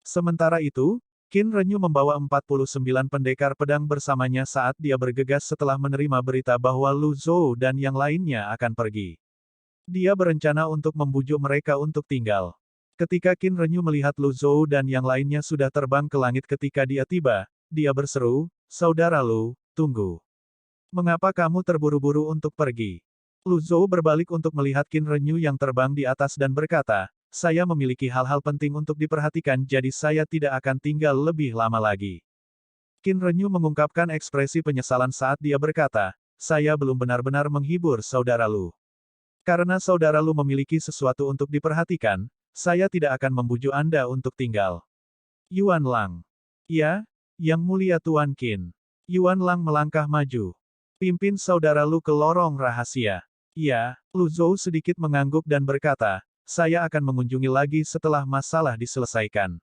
sementara itu, Qin Renyu membawa 49 pendekar pedang bersamanya saat dia bergegas setelah menerima berita bahwa Lu Zhou dan yang lainnya akan pergi. Dia berencana untuk membujuk mereka untuk tinggal. Ketika Qin Renyu melihat Lu Zhou dan yang lainnya sudah terbang ke langit ketika dia tiba, dia berseru, "Saudara Lu, tunggu. Mengapa kamu terburu-buru untuk pergi?" Lu Zhou berbalik untuk melihat Qin Renyu yang terbang di atas dan berkata, saya memiliki hal-hal penting untuk diperhatikan jadi saya tidak akan tinggal lebih lama lagi. Qin Renyu mengungkapkan ekspresi penyesalan saat dia berkata, saya belum benar-benar menghibur saudara Lu. Karena saudara Lu memiliki sesuatu untuk diperhatikan, saya tidak akan membujuk Anda untuk tinggal. Yuan Lang. Ya, Yang Mulia Tuan Qin. Yuan Lang melangkah maju. Pimpin saudara Lu ke lorong rahasia. Ya, Lu Zhou sedikit mengangguk dan berkata, saya akan mengunjungi lagi setelah masalah diselesaikan.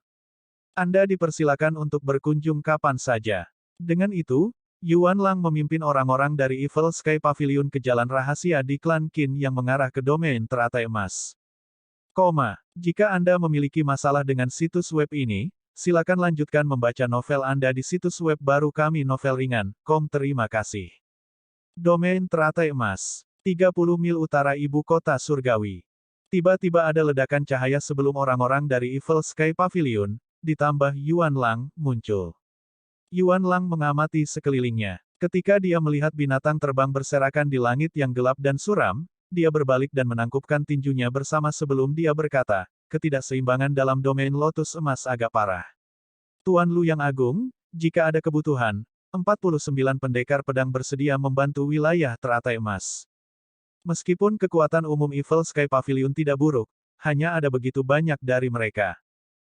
Anda dipersilakan untuk berkunjung kapan saja. Dengan itu, Yuan Lang memimpin orang-orang dari Evil Sky Pavilion ke jalan rahasia di klan Qin yang mengarah ke domain teratai emas. Jika Anda memiliki masalah dengan situs web ini, silakan lanjutkan membaca novel Anda di situs web baru kami novelringan.com. Terima kasih. Domain teratai emas. 30 mil utara ibu kota surgawi. Tiba-tiba ada ledakan cahaya sebelum orang-orang dari Evil Sky Pavilion, ditambah Yuan Lang, muncul. Yuan Lang mengamati sekelilingnya. Ketika dia melihat binatang terbang berserakan di langit yang gelap dan suram, dia berbalik dan menangkupkan tinjunya bersama sebelum dia berkata, ketidakseimbangan dalam domain lotus emas agak parah. Tuan Lu yang agung, jika ada kebutuhan, 49 pendekar pedang bersedia membantu wilayah teratai emas. Meskipun kekuatan umum Evil Sky Pavilion tidak buruk, hanya ada begitu banyak dari mereka.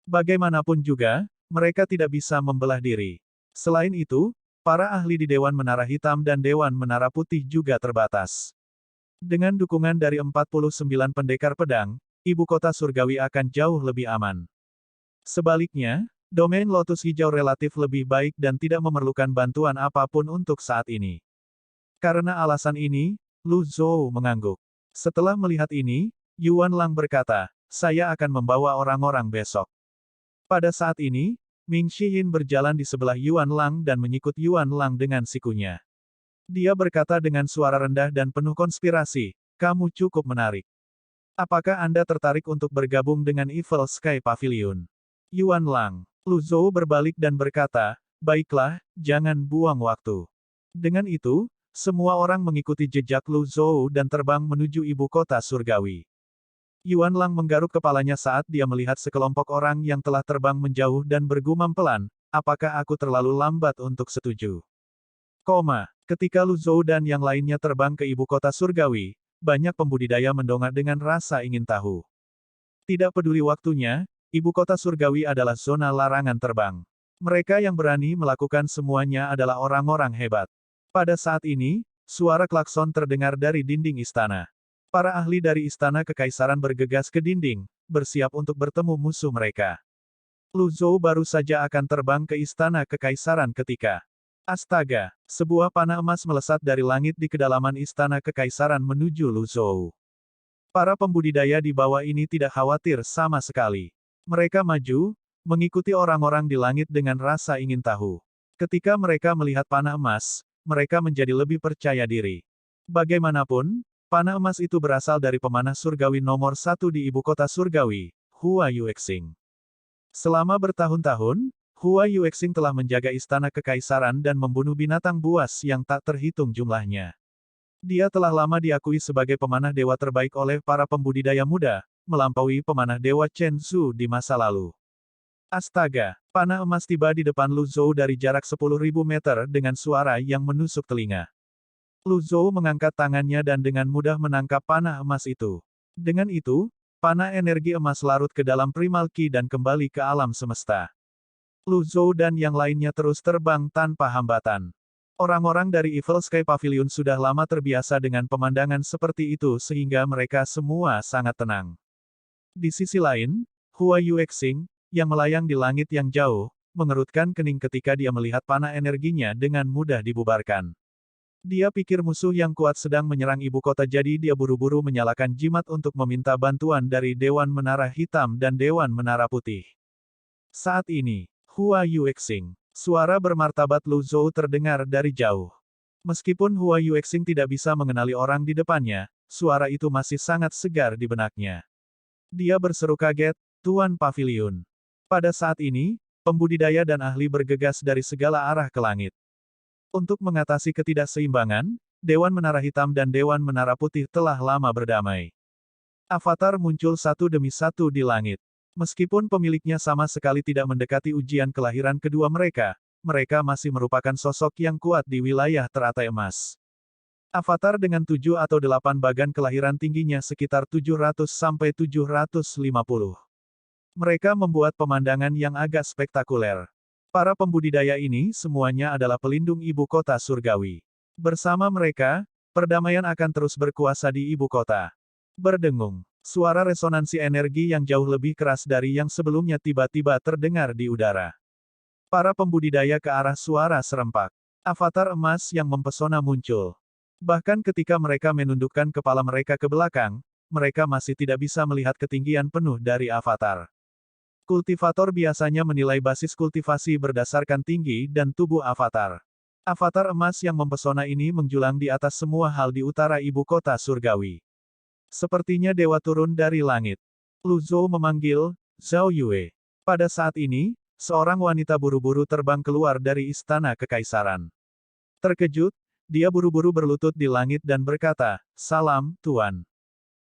Bagaimanapun juga, mereka tidak bisa membelah diri. Selain itu, para ahli di Dewan Menara Hitam dan Dewan Menara Putih juga terbatas. Dengan dukungan dari 49 pendekar pedang, ibu kota surgawi akan jauh lebih aman. Sebaliknya, domain Lotus Hijau relatif lebih baik dan tidak memerlukan bantuan apapun untuk saat ini. Karena alasan ini, Lu Zhou mengangguk. Setelah melihat ini, Yuan Lang berkata, saya akan membawa orang-orang besok. Pada saat ini, Ming Shiyin berjalan di sebelah Yuan Lang dan menyikut Yuan Lang dengan sikunya. Dia berkata dengan suara rendah dan penuh konspirasi, kamu cukup menarik. Apakah Anda tertarik untuk bergabung dengan Evil Sky Pavilion? Yuan Lang. Lu Zhou berbalik dan berkata, baiklah, jangan buang waktu. Dengan itu, semua orang mengikuti jejak Lu Zhou dan terbang menuju ibu kota surgawi. Yuan Lang menggaruk kepalanya saat dia melihat sekelompok orang yang telah terbang menjauh dan bergumam pelan, apakah aku terlalu lambat untuk setuju? Ketika Lu Zhou dan yang lainnya terbang ke ibu kota surgawi, banyak pembudidaya mendongak dengan rasa ingin tahu. Tidak peduli waktunya, ibu kota surgawi adalah zona larangan terbang. Mereka yang berani melakukan semuanya adalah orang-orang hebat. Pada saat ini, suara klakson terdengar dari dinding istana. Para ahli dari istana kekaisaran bergegas ke dinding, bersiap untuk bertemu musuh mereka. Lu Zhou baru saja akan terbang ke istana kekaisaran ketika astaga, sebuah panah emas melesat dari langit di kedalaman istana kekaisaran menuju Lu Zhou. Para pembudidaya di bawah ini tidak khawatir sama sekali. Mereka maju, mengikuti orang-orang di langit dengan rasa ingin tahu. Ketika mereka melihat panah emas, mereka menjadi lebih percaya diri. Bagaimanapun, panah emas itu berasal dari pemanah surgawi nomor 1 di ibu kota surgawi, Hua Yuexing. Selama bertahun-tahun, Hua Yuexing telah menjaga istana kekaisaran dan membunuh binatang buas yang tak terhitung jumlahnya. Dia telah lama diakui sebagai pemanah dewa terbaik oleh para pembudidaya muda, melampaui pemanah dewa Chen Zhu di masa lalu. Astaga, panah emas tiba di depan Lu Zhou dari jarak 10.000 meter dengan suara yang menusuk telinga. Lu Zhou mengangkat tangannya dan dengan mudah menangkap panah emas itu. Dengan itu, panah energi emas larut ke dalam Primal Ki dan kembali ke alam semesta. Lu Zhou dan yang lainnya terus terbang tanpa hambatan. Orang-orang dari Evil Sky Pavilion sudah lama terbiasa dengan pemandangan seperti itu sehingga mereka semua sangat tenang. Di sisi lain, Hua Yuexing, yang melayang di langit yang jauh, mengerutkan kening ketika dia melihat panah energinya dengan mudah dibubarkan. Dia pikir musuh yang kuat sedang menyerang ibu kota jadi dia buru-buru menyalakan jimat untuk meminta bantuan dari Dewan Menara Hitam dan Dewan Menara Putih. Saat ini, Hua Yuexing, suara bermartabat Lu Zhou terdengar dari jauh. Meskipun Hua Yuexing tidak bisa mengenali orang di depannya, suara itu masih sangat segar di benaknya. Dia berseru kaget, "Tuan Pavilion." Pada saat ini, pembudidaya dan ahli bergegas dari segala arah ke langit. Untuk mengatasi ketidakseimbangan, Dewan Menara Hitam dan Dewan Menara Putih telah lama berdamai. Avatar muncul satu demi satu di langit. Meskipun pemiliknya sama sekali tidak mendekati ujian kelahiran kedua mereka, mereka masih merupakan sosok yang kuat di wilayah teratai emas. Avatar dengan 7 atau 8 bagan kelahiran tingginya sekitar 700 sampai 750. Mereka membuat pemandangan yang agak spektakuler. Para pembudidaya ini semuanya adalah pelindung ibu kota surgawi. Bersama mereka, perdamaian akan terus berkuasa di ibu kota. Berdengung, suara resonansi energi yang jauh lebih keras dari yang sebelumnya tiba-tiba terdengar di udara. Para pembudidaya ke arah suara serempak. Avatar emas yang mempesona muncul. Bahkan ketika mereka menundukkan kepala mereka ke belakang, mereka masih tidak bisa melihat ketinggian penuh dari avatar. Kultivator biasanya menilai basis kultivasi berdasarkan tinggi dan tubuh avatar. Avatar emas yang mempesona ini menjulang di atas semua hal di utara ibu kota surgawi. Sepertinya dewa turun dari langit. Lu Zhou memanggil, "Zhao Yue." Pada saat ini, seorang wanita buru-buru terbang keluar dari istana kekaisaran. Terkejut, dia buru-buru berlutut di langit dan berkata, "Salam, Tuan."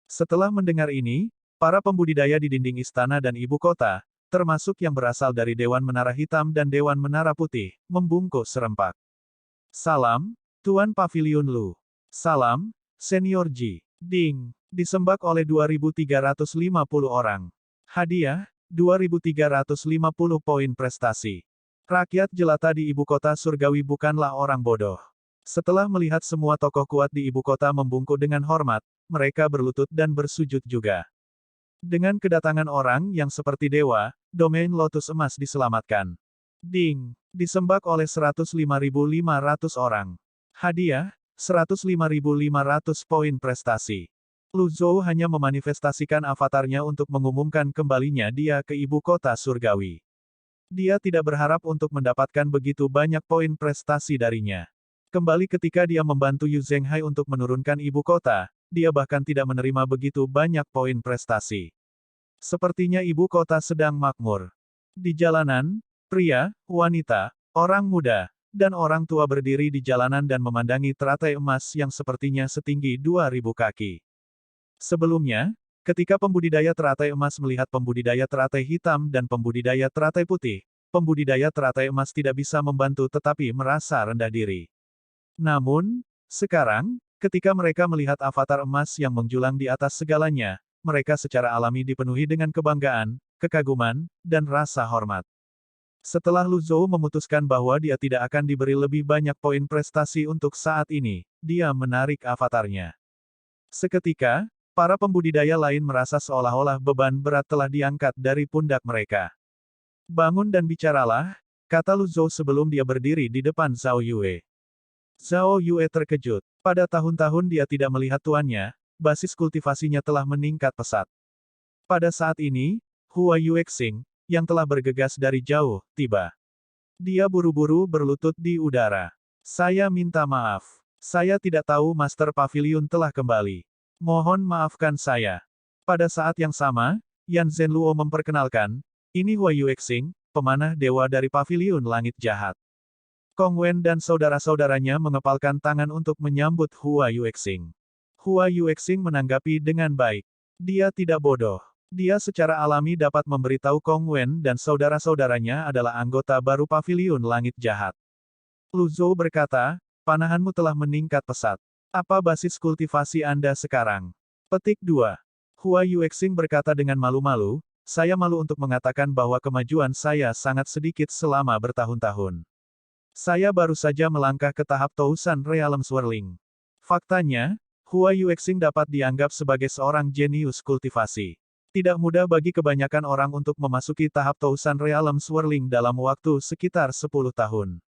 Setelah mendengar ini, para pembudidaya di dinding istana dan ibu kota, termasuk yang berasal dari Dewan Menara Hitam dan Dewan Menara Putih, membungkuk serempak. "Salam, Tuan Pavilion Lu." "Salam, Senior Ji." Ding. Disembah oleh 2.350 orang. Hadiah, 2.350 poin prestasi. Rakyat jelata di ibu kota surgawi bukanlah orang bodoh. Setelah melihat semua tokoh kuat di ibu kota membungkuk dengan hormat, mereka berlutut dan bersujud juga. Dengan kedatangan orang yang seperti dewa, domain lotus emas diselamatkan. Ding. Disembah oleh 105.500 orang. Hadiah, 105.500 poin prestasi. Lu Zhou hanya memanifestasikan avatarnya untuk mengumumkan kembalinya dia ke ibu kota surgawi. Dia tidak berharap untuk mendapatkan begitu banyak poin prestasi darinya. Kembali ketika dia membantu Yu Zhenghai untuk menurunkan ibu kota, dia bahkan tidak menerima begitu banyak poin prestasi. Sepertinya ibu kota sedang makmur. Di jalanan, pria, wanita, orang muda, dan orang tua berdiri di jalanan dan memandangi teratai emas yang sepertinya setinggi 2.000 kaki. Sebelumnya, ketika pembudidaya teratai emas melihat pembudidaya teratai hitam dan pembudidaya teratai putih, pembudidaya teratai emas tidak bisa membantu tetapi merasa rendah diri. Namun, sekarang, ketika mereka melihat avatar emas yang menjulang di atas segalanya, mereka secara alami dipenuhi dengan kebanggaan, kekaguman, dan rasa hormat. Setelah Lu Zhou memutuskan bahwa dia tidak akan diberi lebih banyak poin prestasi untuk saat ini, dia menarik avatarnya. Seketika, para pembudidaya lain merasa seolah-olah beban berat telah diangkat dari pundak mereka. "Bangun dan bicaralah," kata Lu Zhou sebelum dia berdiri di depan Zhao Yue. Zhao Yue terkejut. Pada tahun-tahun dia tidak melihat tuannya, basis kultivasinya telah meningkat pesat. Pada saat ini, Hua Yuexing, yang telah bergegas dari jauh, tiba. Dia buru-buru berlutut di udara. "Saya minta maaf. Saya tidak tahu Master Pavilion telah kembali. Mohon maafkan saya." Pada saat yang sama, Yan Zhenluo memperkenalkan, "Ini Hua Yuexing, pemanah dewa dari Pavilion Langit Jahat." Kong Wen dan saudara-saudaranya mengepalkan tangan untuk menyambut Hua Yuexing. Hua Yuexing menanggapi dengan baik. Dia tidak bodoh. Dia secara alami dapat memberitahu Kong Wen dan saudara-saudaranya adalah anggota baru Paviliun Langit Jahat. Lu Zhou berkata, panahanmu telah meningkat pesat. Apa basis kultivasi Anda sekarang? Petik 2. Hua Yuexing berkata dengan malu-malu, saya malu untuk mengatakan bahwa kemajuan saya sangat sedikit selama bertahun-tahun. Saya baru saja melangkah ke tahap Tousan Realm Swirling. Faktanya, Hua Yuexing dapat dianggap sebagai seorang jenius kultivasi. Tidak mudah bagi kebanyakan orang untuk memasuki tahap Tousan Realm Swirling dalam waktu sekitar 10 tahun.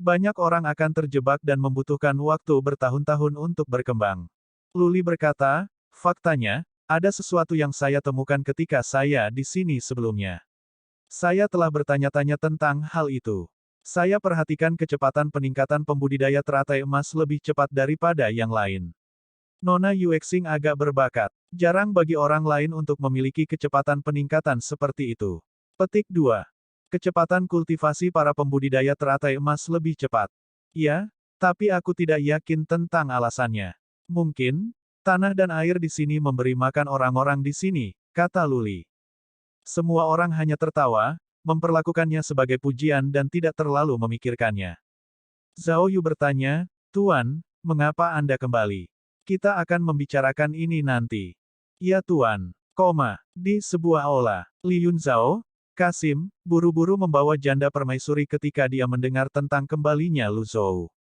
Banyak orang akan terjebak dan membutuhkan waktu bertahun-tahun untuk berkembang. Luli berkata, faktanya, ada sesuatu yang saya temukan ketika saya di sini sebelumnya. Saya telah bertanya-tanya tentang hal itu. Saya perhatikan kecepatan peningkatan pembudidaya teratai emas lebih cepat daripada yang lain. Nona Yuexing agak berbakat. Jarang bagi orang lain untuk memiliki kecepatan peningkatan seperti itu. Petik 2. Kecepatan kultivasi para pembudidaya teratai emas lebih cepat. Ya, tapi aku tidak yakin tentang alasannya. Mungkin, tanah dan air di sini memberi makan orang-orang di sini, kata Luli. Semua orang hanya tertawa, memperlakukannya sebagai pujian dan tidak terlalu memikirkannya. Zhao Yu bertanya, Tuan, mengapa Anda kembali? Kita akan membicarakan ini nanti. Ya Tuan, di sebuah aula, Li Yunzhao, Kasim, buru-buru membawa janda permaisuri ketika dia mendengar tentang kembalinya Lu Zhou.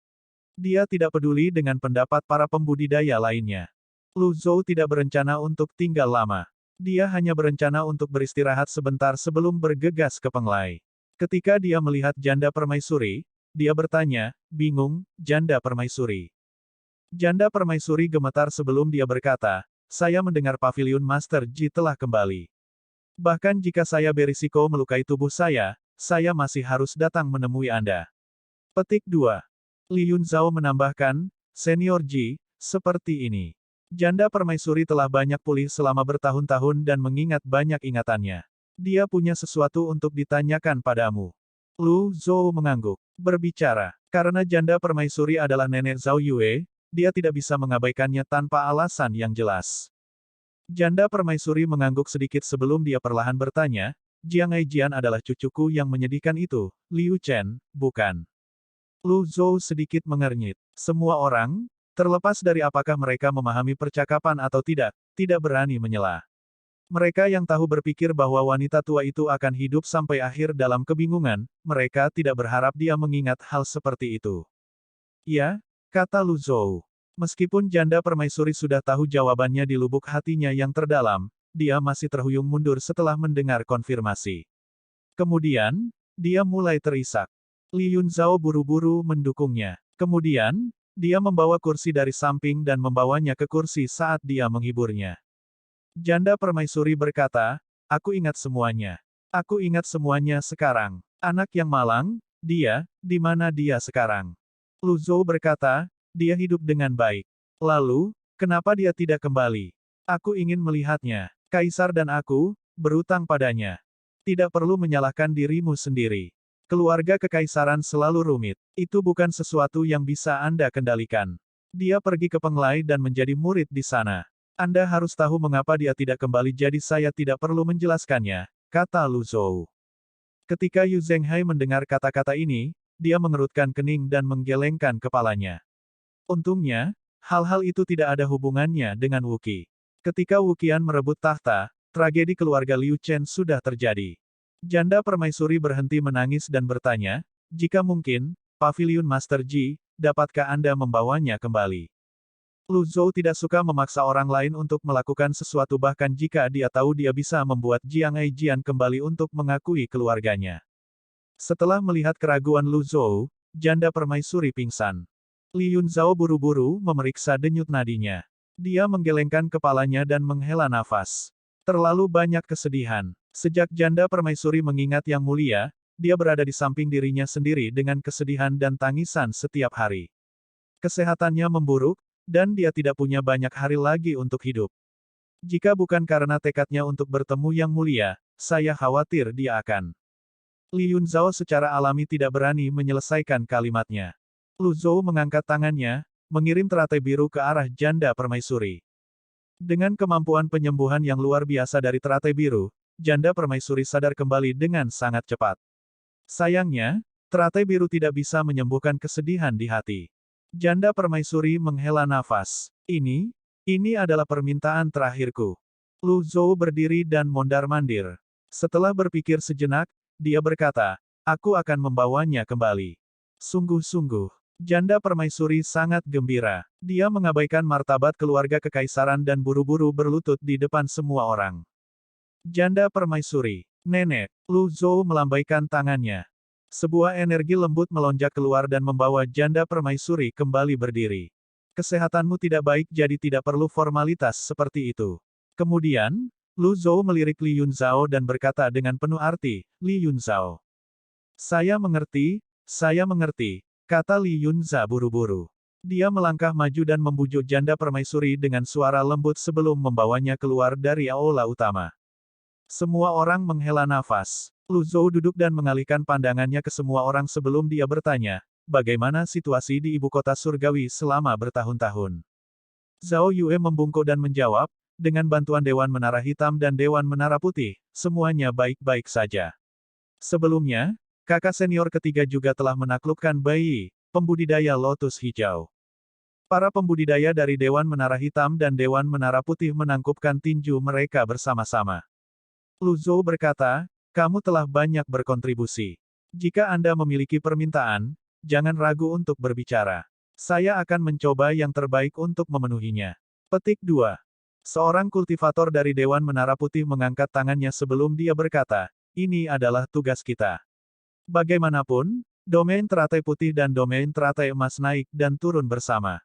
Dia tidak peduli dengan pendapat para pembudidaya lainnya. Lu Zhou tidak berencana untuk tinggal lama. Dia hanya berencana untuk beristirahat sebentar sebelum bergegas ke Penglai. Ketika dia melihat janda permaisuri, dia bertanya, bingung, janda permaisuri. Janda permaisuri gemetar sebelum dia berkata, saya mendengar Paviliun Master Ji telah kembali. Bahkan jika saya berisiko melukai tubuh saya masih harus datang menemui Anda. Petik 2. Li Yunzhao menambahkan, Senior Ji, seperti ini. Janda permaisuri telah banyak pulih selama bertahun-tahun dan mengingat banyak ingatannya. Dia punya sesuatu untuk ditanyakan padamu. Lu Zhou mengangguk. Berbicara, karena janda permaisuri adalah nenek Zhao Yue, dia tidak bisa mengabaikannya tanpa alasan yang jelas. Janda permaisuri mengangguk sedikit sebelum dia perlahan bertanya, Jiang Aijian adalah cucuku yang menyedihkan itu, Liu Chen, bukan? Lu Zhou sedikit mengernyit. Semua orang, terlepas dari apakah mereka memahami percakapan atau tidak berani menyela. Mereka yang tahu berpikir bahwa wanita tua itu akan hidup sampai akhir dalam kebingungan, mereka tidak berharap dia mengingat hal seperti itu. Ya, kata Lu Zhou. Meskipun janda permaisuri sudah tahu jawabannya di lubuk hatinya yang terdalam, dia masih terhuyung mundur setelah mendengar konfirmasi. Kemudian, dia mulai terisak. Li Yunzhao buru-buru mendukungnya. Kemudian, dia membawa kursi dari samping dan membawanya ke kursi saat dia menghiburnya. Janda permaisuri berkata, aku ingat semuanya. Aku ingat semuanya sekarang. Anak yang malang, dia, di mana dia sekarang? Lu Zhou berkata, dia hidup dengan baik. Lalu, kenapa dia tidak kembali? Aku ingin melihatnya. Kaisar dan aku, berutang padanya. Tidak perlu menyalahkan dirimu sendiri. Keluarga kekaisaran selalu rumit. Itu bukan sesuatu yang bisa Anda kendalikan. Dia pergi ke Penglai dan menjadi murid di sana. Anda harus tahu mengapa dia tidak kembali jadi saya tidak perlu menjelaskannya, kata Lu Zhou. Ketika Yu Zhenghai mendengar kata-kata ini, dia mengerutkan kening dan menggelengkan kepalanya. Untungnya, hal-hal itu tidak ada hubungannya dengan Wuqi. Ketika Wuqian merebut tahta, tragedi keluarga Liu Chen sudah terjadi. Janda permaisuri berhenti menangis dan bertanya, jika mungkin, Paviliun Master Ji, dapatkah Anda membawanya kembali? Lu Zhou tidak suka memaksa orang lain untuk melakukan sesuatu bahkan jika dia tahu dia bisa membuat Jiang Aijian kembali untuk mengakui keluarganya. Setelah melihat keraguan Lu Zhou, janda permaisuri pingsan. Li Yunzhao buru-buru memeriksa denyut nadinya. Dia menggelengkan kepalanya dan menghela nafas. Terlalu banyak kesedihan. Sejak janda permaisuri mengingat Yang Mulia, dia berada di samping dirinya sendiri dengan kesedihan dan tangisan setiap hari. Kesehatannya memburuk, dan dia tidak punya banyak hari lagi untuk hidup. Jika bukan karena tekadnya untuk bertemu Yang Mulia, saya khawatir dia akan. Li Yunzhao secara alami tidak berani menyelesaikan kalimatnya. Lu Zhou mengangkat tangannya, mengirim teratai biru ke arah janda permaisuri. Dengan kemampuan penyembuhan yang luar biasa dari teratai biru, janda permaisuri sadar kembali dengan sangat cepat. Sayangnya, teratai biru tidak bisa menyembuhkan kesedihan di hati. Janda permaisuri menghela nafas. Ini adalah permintaan terakhirku. Lu Zhou berdiri dan mondar-mandir. Setelah berpikir sejenak, dia berkata, aku akan membawanya kembali. Sungguh-sungguh, janda permaisuri sangat gembira. Dia mengabaikan martabat keluarga kekaisaran dan buru-buru berlutut di depan semua orang. Janda permaisuri, nenek, Lu Zhou melambaikan tangannya. Sebuah energi lembut melonjak keluar dan membawa janda permaisuri kembali berdiri. Kesehatanmu tidak baik jadi tidak perlu formalitas seperti itu. Kemudian, Lu Zhou melirik Li Yunzhao dan berkata dengan penuh arti, Li Yunzhao. Saya mengerti, kata Li Yunza buru-buru. Dia melangkah maju dan membujuk janda permaisuri dengan suara lembut sebelum membawanya keluar dari aula utama. Semua orang menghela nafas. Lu Zhou duduk dan mengalihkan pandangannya ke semua orang sebelum dia bertanya, bagaimana situasi di ibu kota surgawi selama bertahun-tahun. Zhao Yue membungkuk dan menjawab, dengan bantuan Dewan Menara Hitam dan Dewan Menara Putih, semuanya baik-baik saja. Sebelumnya, kakak senior ketiga juga telah menaklukkan Bai, pembudidaya lotus hijau. Para pembudidaya dari Dewan Menara Hitam dan Dewan Menara Putih menangkupkan tinju mereka bersama-sama. Lu Zhou berkata, kamu telah banyak berkontribusi. Jika Anda memiliki permintaan, jangan ragu untuk berbicara. Saya akan mencoba yang terbaik untuk memenuhinya. Petik 2. Seorang kultivator dari Dewan Menara Putih mengangkat tangannya sebelum dia berkata, ini adalah tugas kita. Bagaimanapun, domain teratai putih dan domain teratai emas naik dan turun bersama.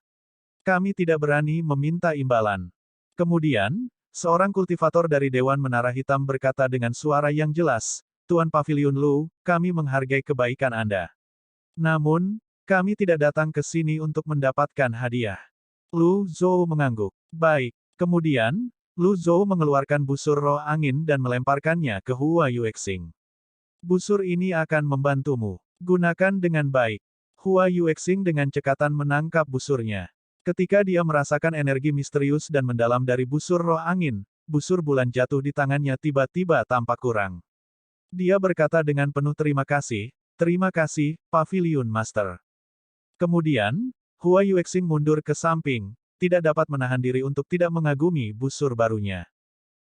Kami tidak berani meminta imbalan. Kemudian, seorang kultivator dari Dewan Menara Hitam berkata dengan suara yang jelas, Tuan Pavilion Lu, kami menghargai kebaikan Anda. Namun, kami tidak datang ke sini untuk mendapatkan hadiah. Lu Zhou mengangguk. Baik. Kemudian, Lu Zhou mengeluarkan busur roh angin dan melemparkannya ke Hua Yuexing. Busur ini akan membantumu. Gunakan dengan baik. Hua Yuexing dengan cekatan menangkap busurnya. Ketika dia merasakan energi misterius dan mendalam dari busur roh angin, busur bulan jatuh di tangannya tiba-tiba tampak kurang. Dia berkata dengan penuh terima kasih, Pavilion Master. Kemudian, Hua Yuexing mundur ke samping, tidak dapat menahan diri untuk tidak mengagumi busur barunya.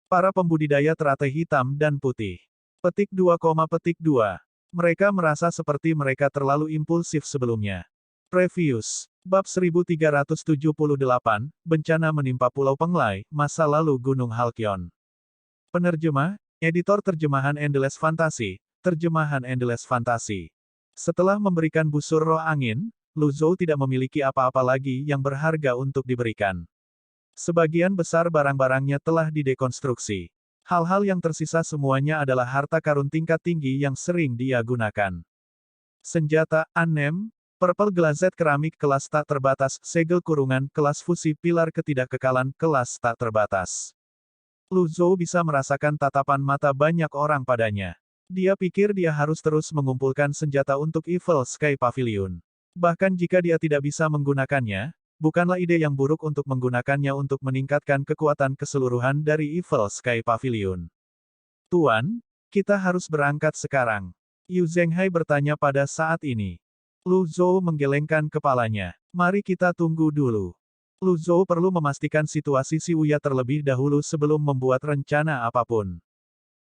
Para pembudidaya teratai hitam dan putih. Petik 2, petik 2. Mereka merasa seperti mereka terlalu impulsif sebelumnya. Previous. Bab 1378, Bencana Menimpa Pulau Penglai, Masa Lalu Gunung Halkyon. Penerjemah, Editor Terjemahan Endless Fantasy, Terjemahan Endless Fantasy. Setelah memberikan busur roh angin, Lu Zhou tidak memiliki apa-apa lagi yang berharga untuk diberikan. Sebagian besar barang-barangnya telah didekonstruksi. Hal-hal yang tersisa semuanya adalah harta karun tingkat tinggi yang sering dia gunakan. Senjata, Anem, Purple Glazed keramik kelas tak terbatas, segel kurungan kelas fusi pilar ketidakkekalan kelas tak terbatas. Lu Zhou bisa merasakan tatapan mata banyak orang padanya. Dia pikir dia harus terus mengumpulkan senjata untuk Evil Sky Pavilion. Bahkan jika dia tidak bisa menggunakannya, bukanlah ide yang buruk untuk menggunakannya untuk meningkatkan kekuatan keseluruhan dari Evil Sky Pavilion. Tuan, kita harus berangkat sekarang. Yu Zhenghai bertanya pada saat ini. Lu Zhou menggelengkan kepalanya. Mari kita tunggu dulu. Lu Zhou perlu memastikan situasi si Wuya terlebih dahulu sebelum membuat rencana apapun.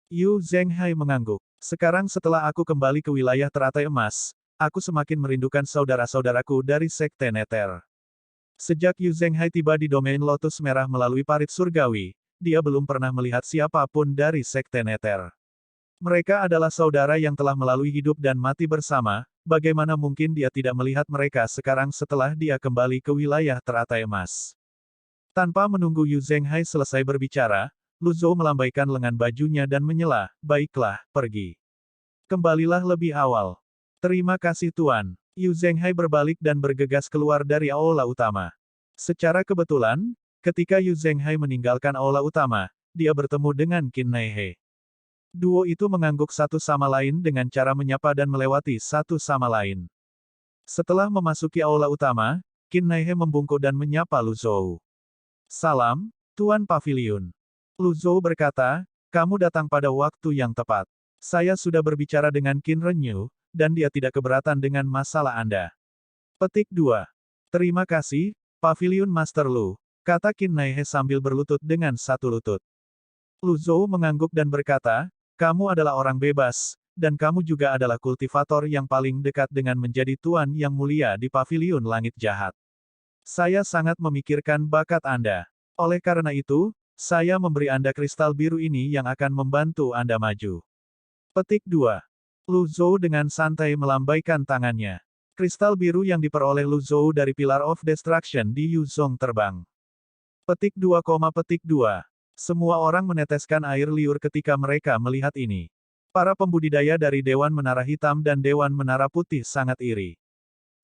Yu Zhenghai mengangguk. Sekarang setelah aku kembali ke wilayah teratai emas, aku semakin merindukan saudara-saudaraku dari Sekte Nether. Sejak Yu Zhenghai tiba di domain Lotus Merah melalui parit surgawi, dia belum pernah melihat siapapun dari Sekte Nether. Mereka adalah saudara yang telah melalui hidup dan mati bersama, bagaimana mungkin dia tidak melihat mereka sekarang setelah dia kembali ke wilayah teratai emas. Tanpa menunggu Yu Zhenghai selesai berbicara, Lu Zhou melambaikan lengan bajunya dan menyela, baiklah, pergi. Kembalilah lebih awal. Terima kasih Tuan. Yu Zhenghai berbalik dan bergegas keluar dari aula utama. Secara kebetulan, ketika Yu Zhenghai meninggalkan aula utama, dia bertemu dengan Qin Naihe. Duo itu mengangguk satu sama lain dengan cara menyapa dan melewati satu sama lain. Setelah memasuki aula utama, Qin Naihe membungkuk dan menyapa Lu Zhou. Salam, Tuan Paviliun. Lu Zhou berkata, kamu datang pada waktu yang tepat. Saya sudah berbicara dengan Qin Renyu, dan dia tidak keberatan dengan masalah Anda. Petik 2. Terima kasih, Paviliun Master Lu, kata Qin Naihe sambil berlutut dengan satu lutut. Lu Zhou mengangguk dan berkata, kamu adalah orang bebas, dan kamu juga adalah kultivator yang paling dekat dengan menjadi tuan yang mulia di Paviliun Langit Jahat. Saya sangat memikirkan bakat Anda. Oleh karena itu, saya memberi Anda kristal biru ini yang akan membantu Anda maju. Petik 2. Lu Zhou dengan santai melambaikan tangannya. Kristal biru yang diperoleh Lu Zhou dari Pillar of Destruction di Yuzhong terbang. Petik 2, petik 2. Semua orang meneteskan air liur ketika mereka melihat ini. Para pembudidaya dari Dewan Menara Hitam dan Dewan Menara Putih sangat iri.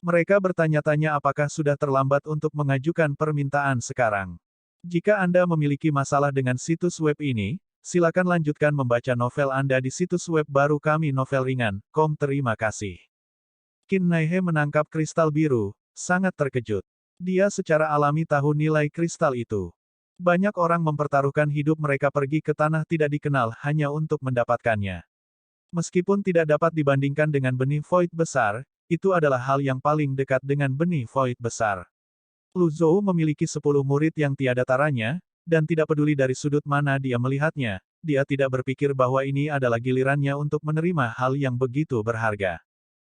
Mereka bertanya-tanya apakah sudah terlambat untuk mengajukan permintaan sekarang. Jika Anda memiliki masalah dengan situs web ini, silakan lanjutkan membaca novel Anda di situs web baru kami novelringan.com. Terima kasih. Qin Naihe menangkap kristal biru, sangat terkejut. Dia secara alami tahu nilai kristal itu. Banyak orang mempertaruhkan hidup mereka pergi ke tanah tidak dikenal hanya untuk mendapatkannya. Meskipun tidak dapat dibandingkan dengan benih void besar, itu adalah hal yang paling dekat dengan benih void besar. Lu Zhou memiliki 10 murid yang tiada taranya, dan tidak peduli dari sudut mana dia melihatnya, dia tidak berpikir bahwa ini adalah gilirannya untuk menerima hal yang begitu berharga.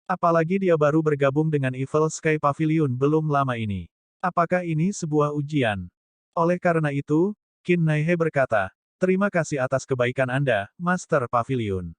Apalagi dia baru bergabung dengan Evil Sky Pavilion belum lama ini. Apakah ini sebuah ujian? Oleh karena itu, Qin Naihe berkata, terima kasih atas kebaikan Anda, Master Pavilion.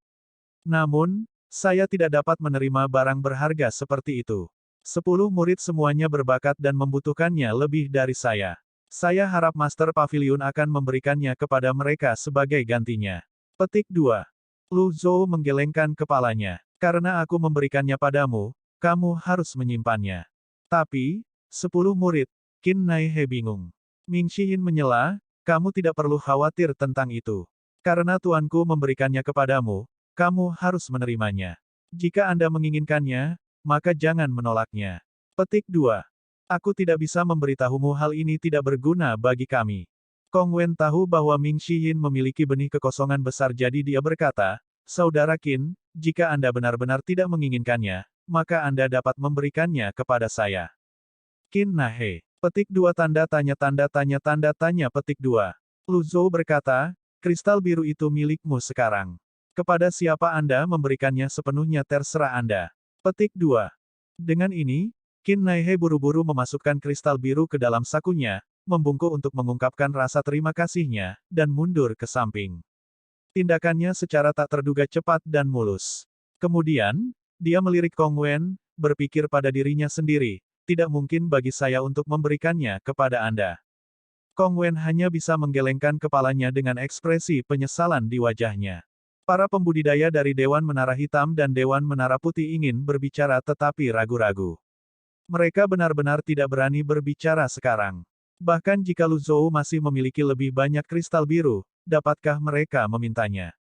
Namun, saya tidak dapat menerima barang berharga seperti itu. 10 murid semuanya berbakat dan membutuhkannya lebih dari saya. Saya harap Master Pavilion akan memberikannya kepada mereka sebagai gantinya. Petik 2. Lu Zhou menggelengkan kepalanya. Karena aku memberikannya padamu, kamu harus menyimpannya. Tapi, 10 murid, Qin Naihe bingung. Ming Shiyin menyela, kamu tidak perlu khawatir tentang itu. Karena tuanku memberikannya kepadamu, kamu harus menerimanya. Jika Anda menginginkannya, maka jangan menolaknya. Petik 2. Aku tidak bisa memberitahumu hal ini tidak berguna bagi kami. Kong Wen tahu bahwa Ming Shiyin memiliki benih kekosongan besar jadi dia berkata, Saudara Qin, jika Anda benar-benar tidak menginginkannya, maka Anda dapat memberikannya kepada saya. Qin Naihe. Petik 2 tanda tanya petik 2. Lu Zhou berkata, kristal biru itu milikmu sekarang. Kepada siapa Anda memberikannya sepenuhnya terserah Anda. Petik 2. Dengan ini, Qin Naihe buru-buru memasukkan kristal biru ke dalam sakunya, membungkuk untuk mengungkapkan rasa terima kasihnya, dan mundur ke samping. Tindakannya secara tak terduga cepat dan mulus. Kemudian, dia melirik Kong Wen, berpikir pada dirinya sendiri, tidak mungkin bagi saya untuk memberikannya kepada Anda. Kong Wen hanya bisa menggelengkan kepalanya dengan ekspresi penyesalan di wajahnya. Para pembudidaya dari Dewan Menara Hitam dan Dewan Menara Putih ingin berbicara tetapi ragu-ragu. Mereka benar-benar tidak berani berbicara sekarang. Bahkan jika Lu Zhou masih memiliki lebih banyak kristal biru, dapatkah mereka memintanya?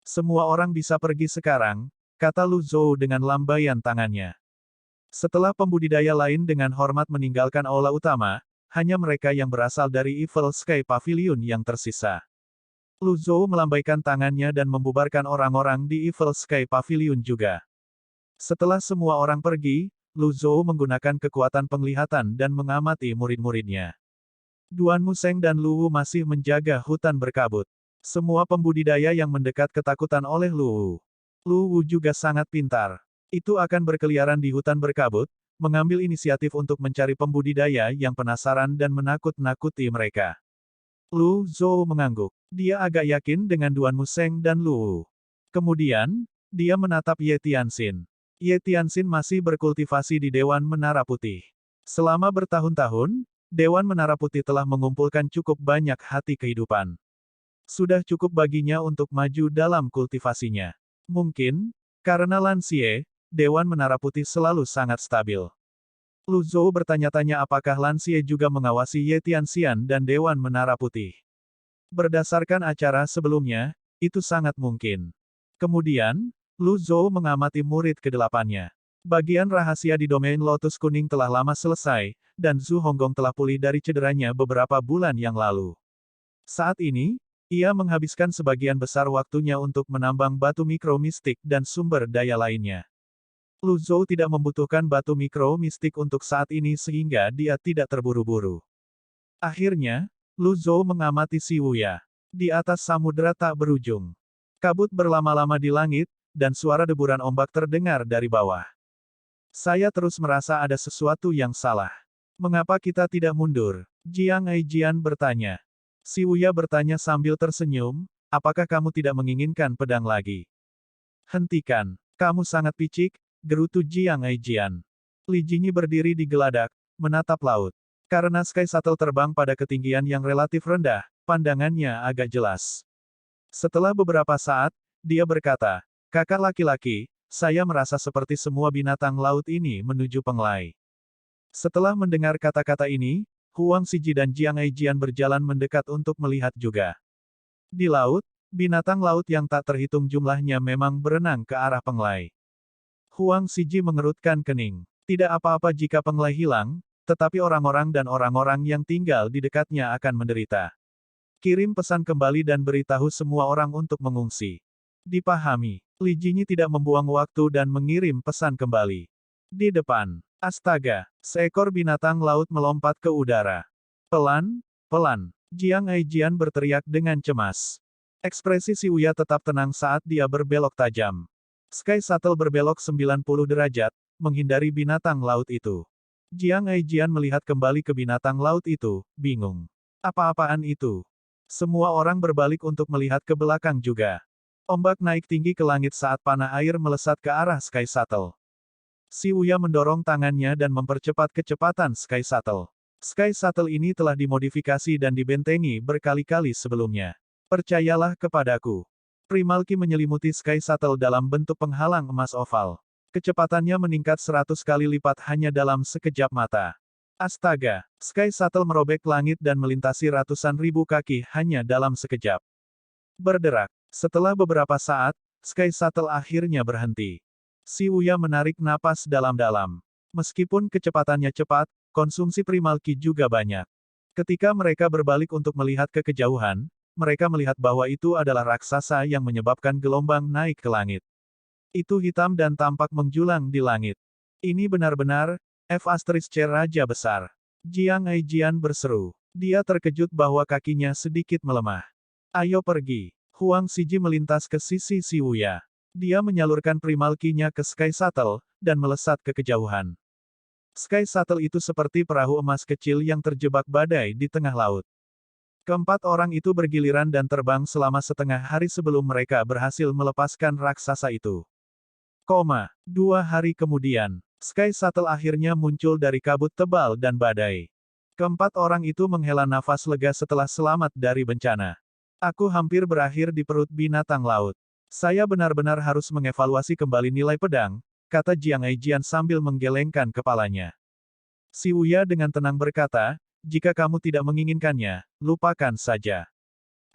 Semua orang bisa pergi sekarang, kata Lu Zhou dengan lambaian tangannya. Setelah pembudidaya lain dengan hormat meninggalkan aula utama, hanya mereka yang berasal dari Evil Sky Pavilion yang tersisa. Lu Zhou melambaikan tangannya dan membubarkan orang-orang di Evil Sky Pavilion juga. Setelah semua orang pergi, Lu Zhou menggunakan kekuatan penglihatan dan mengamati murid-muridnya. Duan Museng dan Lu Wu masih menjaga hutan berkabut. Semua pembudidaya yang mendekat ketakutan oleh Lu Wu. Lu Wu juga sangat pintar. Itu akan berkeliaran di hutan berkabut, mengambil inisiatif untuk mencari pembudidaya yang penasaran dan menakut-nakuti mereka. Lu Zhou mengangguk. Dia agak yakin dengan Duan Museng dan Lu Wu. Kemudian, dia menatap Ye Tianxin. Ye Tianxin masih berkultivasi di Dewan Menara Putih. Selama bertahun-tahun, Dewan Menara Putih telah mengumpulkan cukup banyak hati kehidupan. Sudah cukup baginya untuk maju dalam kultivasinya. Mungkin, karena Lan Xie, Dewan Menara Putih selalu sangat stabil. Lu Zhou bertanya-tanya apakah Lan Xie juga mengawasi Ye Tianxian dan Dewan Menara Putih. Berdasarkan acara sebelumnya, itu sangat mungkin. Kemudian, Lu Zhou mengamati murid ke-8-nya. Bagian rahasia di domain Lotus Kuning telah lama selesai, dan Zhu Honggong telah pulih dari cederanya beberapa bulan yang lalu. Saat ini, ia menghabiskan sebagian besar waktunya untuk menambang batu mikro mistik dan sumber daya lainnya. Lu Zhou tidak membutuhkan batu mikro mistik untuk saat ini sehingga dia tidak terburu-buru. Akhirnya, Lu Zhou mengamati Si Wuya. Di atas samudera tak berujung. Kabut berlama-lama di langit, dan suara deburan ombak terdengar dari bawah. Saya terus merasa ada sesuatu yang salah. Mengapa kita tidak mundur? Jiang Aijian bertanya. Si Wuya bertanya sambil tersenyum, apakah kamu tidak menginginkan pedang lagi? Hentikan. Kamu sangat picik, gerutu Jiang Aijian. Li Jingyi berdiri di geladak, menatap laut. Karena Sky Shuttle terbang pada ketinggian yang relatif rendah, pandangannya agak jelas. Setelah beberapa saat, dia berkata, kakak laki-laki, saya merasa seperti semua binatang laut ini menuju Penglai. Setelah mendengar kata-kata ini, Huang Xiji dan Jiang Aijian berjalan mendekat untuk melihat juga. Di laut, binatang laut yang tak terhitung jumlahnya memang berenang ke arah Penglai. Huang Xiji mengerutkan kening. Tidak apa-apa jika Penglai hilang, tetapi orang-orang dan orang-orang yang tinggal di dekatnya akan menderita. Kirim pesan kembali dan beritahu semua orang untuk mengungsi. Dipahami. Li Jingyi tidak membuang waktu dan mengirim pesan kembali. Di depan. Astaga. Seekor binatang laut melompat ke udara. Pelan, pelan. Jiang Aijian berteriak dengan cemas. Ekspresi Si Wuya tetap tenang saat dia berbelok tajam. Sky Shuttle berbelok 90 derajat, menghindari binatang laut itu. Jiang Aijian melihat kembali ke binatang laut itu, bingung. Apa-apaan itu? Semua orang berbalik untuk melihat ke belakang juga. Ombak naik tinggi ke langit saat panah air melesat ke arah Sky Shuttle. Si Wuya mendorong tangannya dan mempercepat kecepatan Sky Shuttle. Sky Shuttle ini telah dimodifikasi dan dibentengi berkali-kali sebelumnya. Percayalah kepadaku. Primalki menyelimuti Sky Shuttle dalam bentuk penghalang emas oval. Kecepatannya meningkat 100 kali lipat hanya dalam sekejap mata. Astaga, Sky Shuttle merobek langit dan melintasi ratusan ribu kaki hanya dalam sekejap. Berderak. Setelah beberapa saat, Sky Shuttle akhirnya berhenti. Si Wuya menarik napas dalam-dalam. Meskipun kecepatannya cepat, konsumsi Primalki juga banyak. Ketika mereka berbalik untuk melihat ke kejauhan, mereka melihat bahwa itu adalah raksasa yang menyebabkan gelombang naik ke langit. Itu hitam dan tampak menjulang di langit. Ini benar-benar, F*C Raja Besar. Jiang Aijian berseru. Dia terkejut bahwa kakinya sedikit melemah. Ayo pergi. Huang Xiji melintas ke sisi Si Wuya. Dia menyalurkan primalkinya ke Sky Shuttle, dan melesat ke kejauhan. Sky Shuttle itu seperti perahu emas kecil yang terjebak badai di tengah laut. Keempat orang itu bergiliran dan terbang selama setengah hari sebelum mereka berhasil melepaskan raksasa itu. 2 hari kemudian, Sky Shuttle akhirnya muncul dari kabut tebal dan badai. Keempat orang itu menghela nafas lega setelah selamat dari bencana. Aku hampir berakhir di perut binatang laut. Saya benar-benar harus mengevaluasi kembali nilai pedang, kata Jiang Aijian sambil menggelengkan kepalanya. Si Wuya dengan tenang berkata, jika kamu tidak menginginkannya, lupakan saja.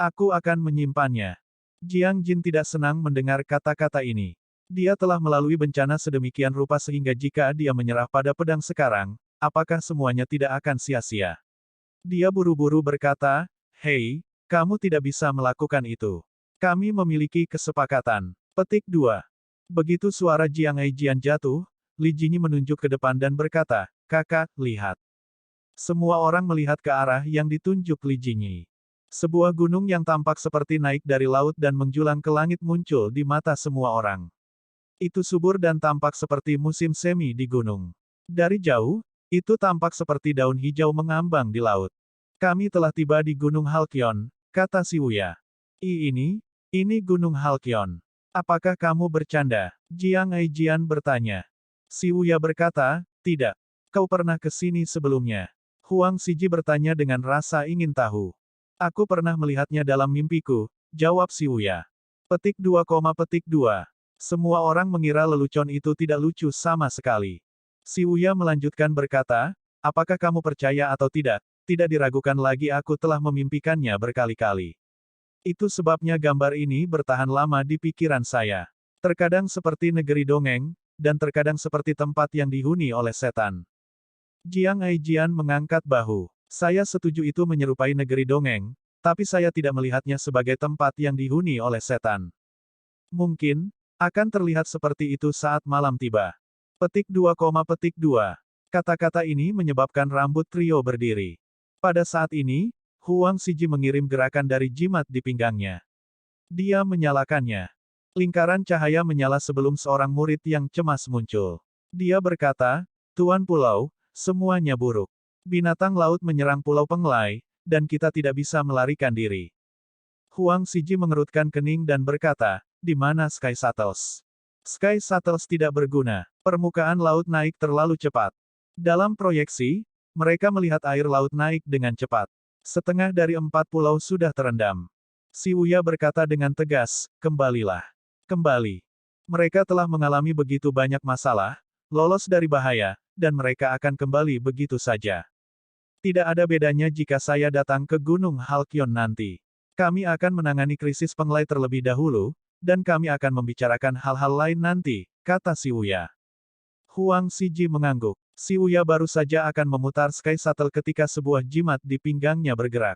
Aku akan menyimpannya. Jiang Jin tidak senang mendengar kata-kata ini. Dia telah melalui bencana sedemikian rupa sehingga jika dia menyerah pada pedang sekarang, apakah semuanya tidak akan sia-sia? Dia buru-buru berkata, hei, kamu tidak bisa melakukan itu. Kami memiliki kesepakatan. Petik 2. Begitu suara Jiang Aijian jatuh, Li Jingyi menunjuk ke depan dan berkata, kakak, lihat. Semua orang melihat ke arah yang ditunjuk Li Jingyi. Sebuah gunung yang tampak seperti naik dari laut dan menjulang ke langit muncul di mata semua orang. Itu subur dan tampak seperti musim semi di gunung. Dari jauh, itu tampak seperti daun hijau mengambang di laut. Kami telah tiba di Gunung Halkyon, kata Si Wuya. Ini Gunung Halkyon. Apakah kamu bercanda? Jiang Aijian bertanya. Si Wuya berkata, tidak. Kau pernah ke sini sebelumnya. Huang Xiji bertanya dengan rasa ingin tahu. Aku pernah melihatnya dalam mimpiku, jawab Si Wuya. Petik 2, petik 2. Semua orang mengira lelucon itu tidak lucu sama sekali. Si Wuya melanjutkan berkata, apakah kamu percaya atau tidak diragukan lagi aku telah memimpikannya berkali-kali. Itu sebabnya gambar ini bertahan lama di pikiran saya. Terkadang seperti negeri dongeng, dan terkadang seperti tempat yang dihuni oleh setan. Jiang Aijian mengangkat bahu. Saya setuju itu menyerupai negeri dongeng, tapi saya tidak melihatnya sebagai tempat yang dihuni oleh setan. Mungkin, akan terlihat seperti itu saat malam tiba. Petik 2, petik 2. Kata-kata ini menyebabkan rambut trio berdiri. Pada saat ini, Huang Xiji mengirim gerakan dari jimat di pinggangnya. Dia menyalakannya. Lingkaran cahaya menyala sebelum seorang murid yang cemas muncul. Dia berkata, Tuan Pulau, semuanya buruk. Binatang laut menyerang Pulau Penglai, dan kita tidak bisa melarikan diri. Huang Xiji mengerutkan kening dan berkata, di mana Sky Shuttles? Sky Shuttles tidak berguna. Permukaan laut naik terlalu cepat. Dalam proyeksi, mereka melihat air laut naik dengan cepat. Setengah dari 4 pulau sudah terendam. Si Wuya berkata dengan tegas, kembalilah. Kembali. Mereka telah mengalami begitu banyak masalah, lolos dari bahaya, dan mereka akan kembali begitu saja. Tidak ada bedanya jika saya datang ke Gunung Halkyon nanti. Kami akan menangani krisis Penglai terlebih dahulu, dan kami akan membicarakan hal-hal lain nanti, kata si Wuya. Huang Xiji mengangguk. Si Wuya baru saja akan memutar Sky Shuttle ketika sebuah jimat di pinggangnya bergerak.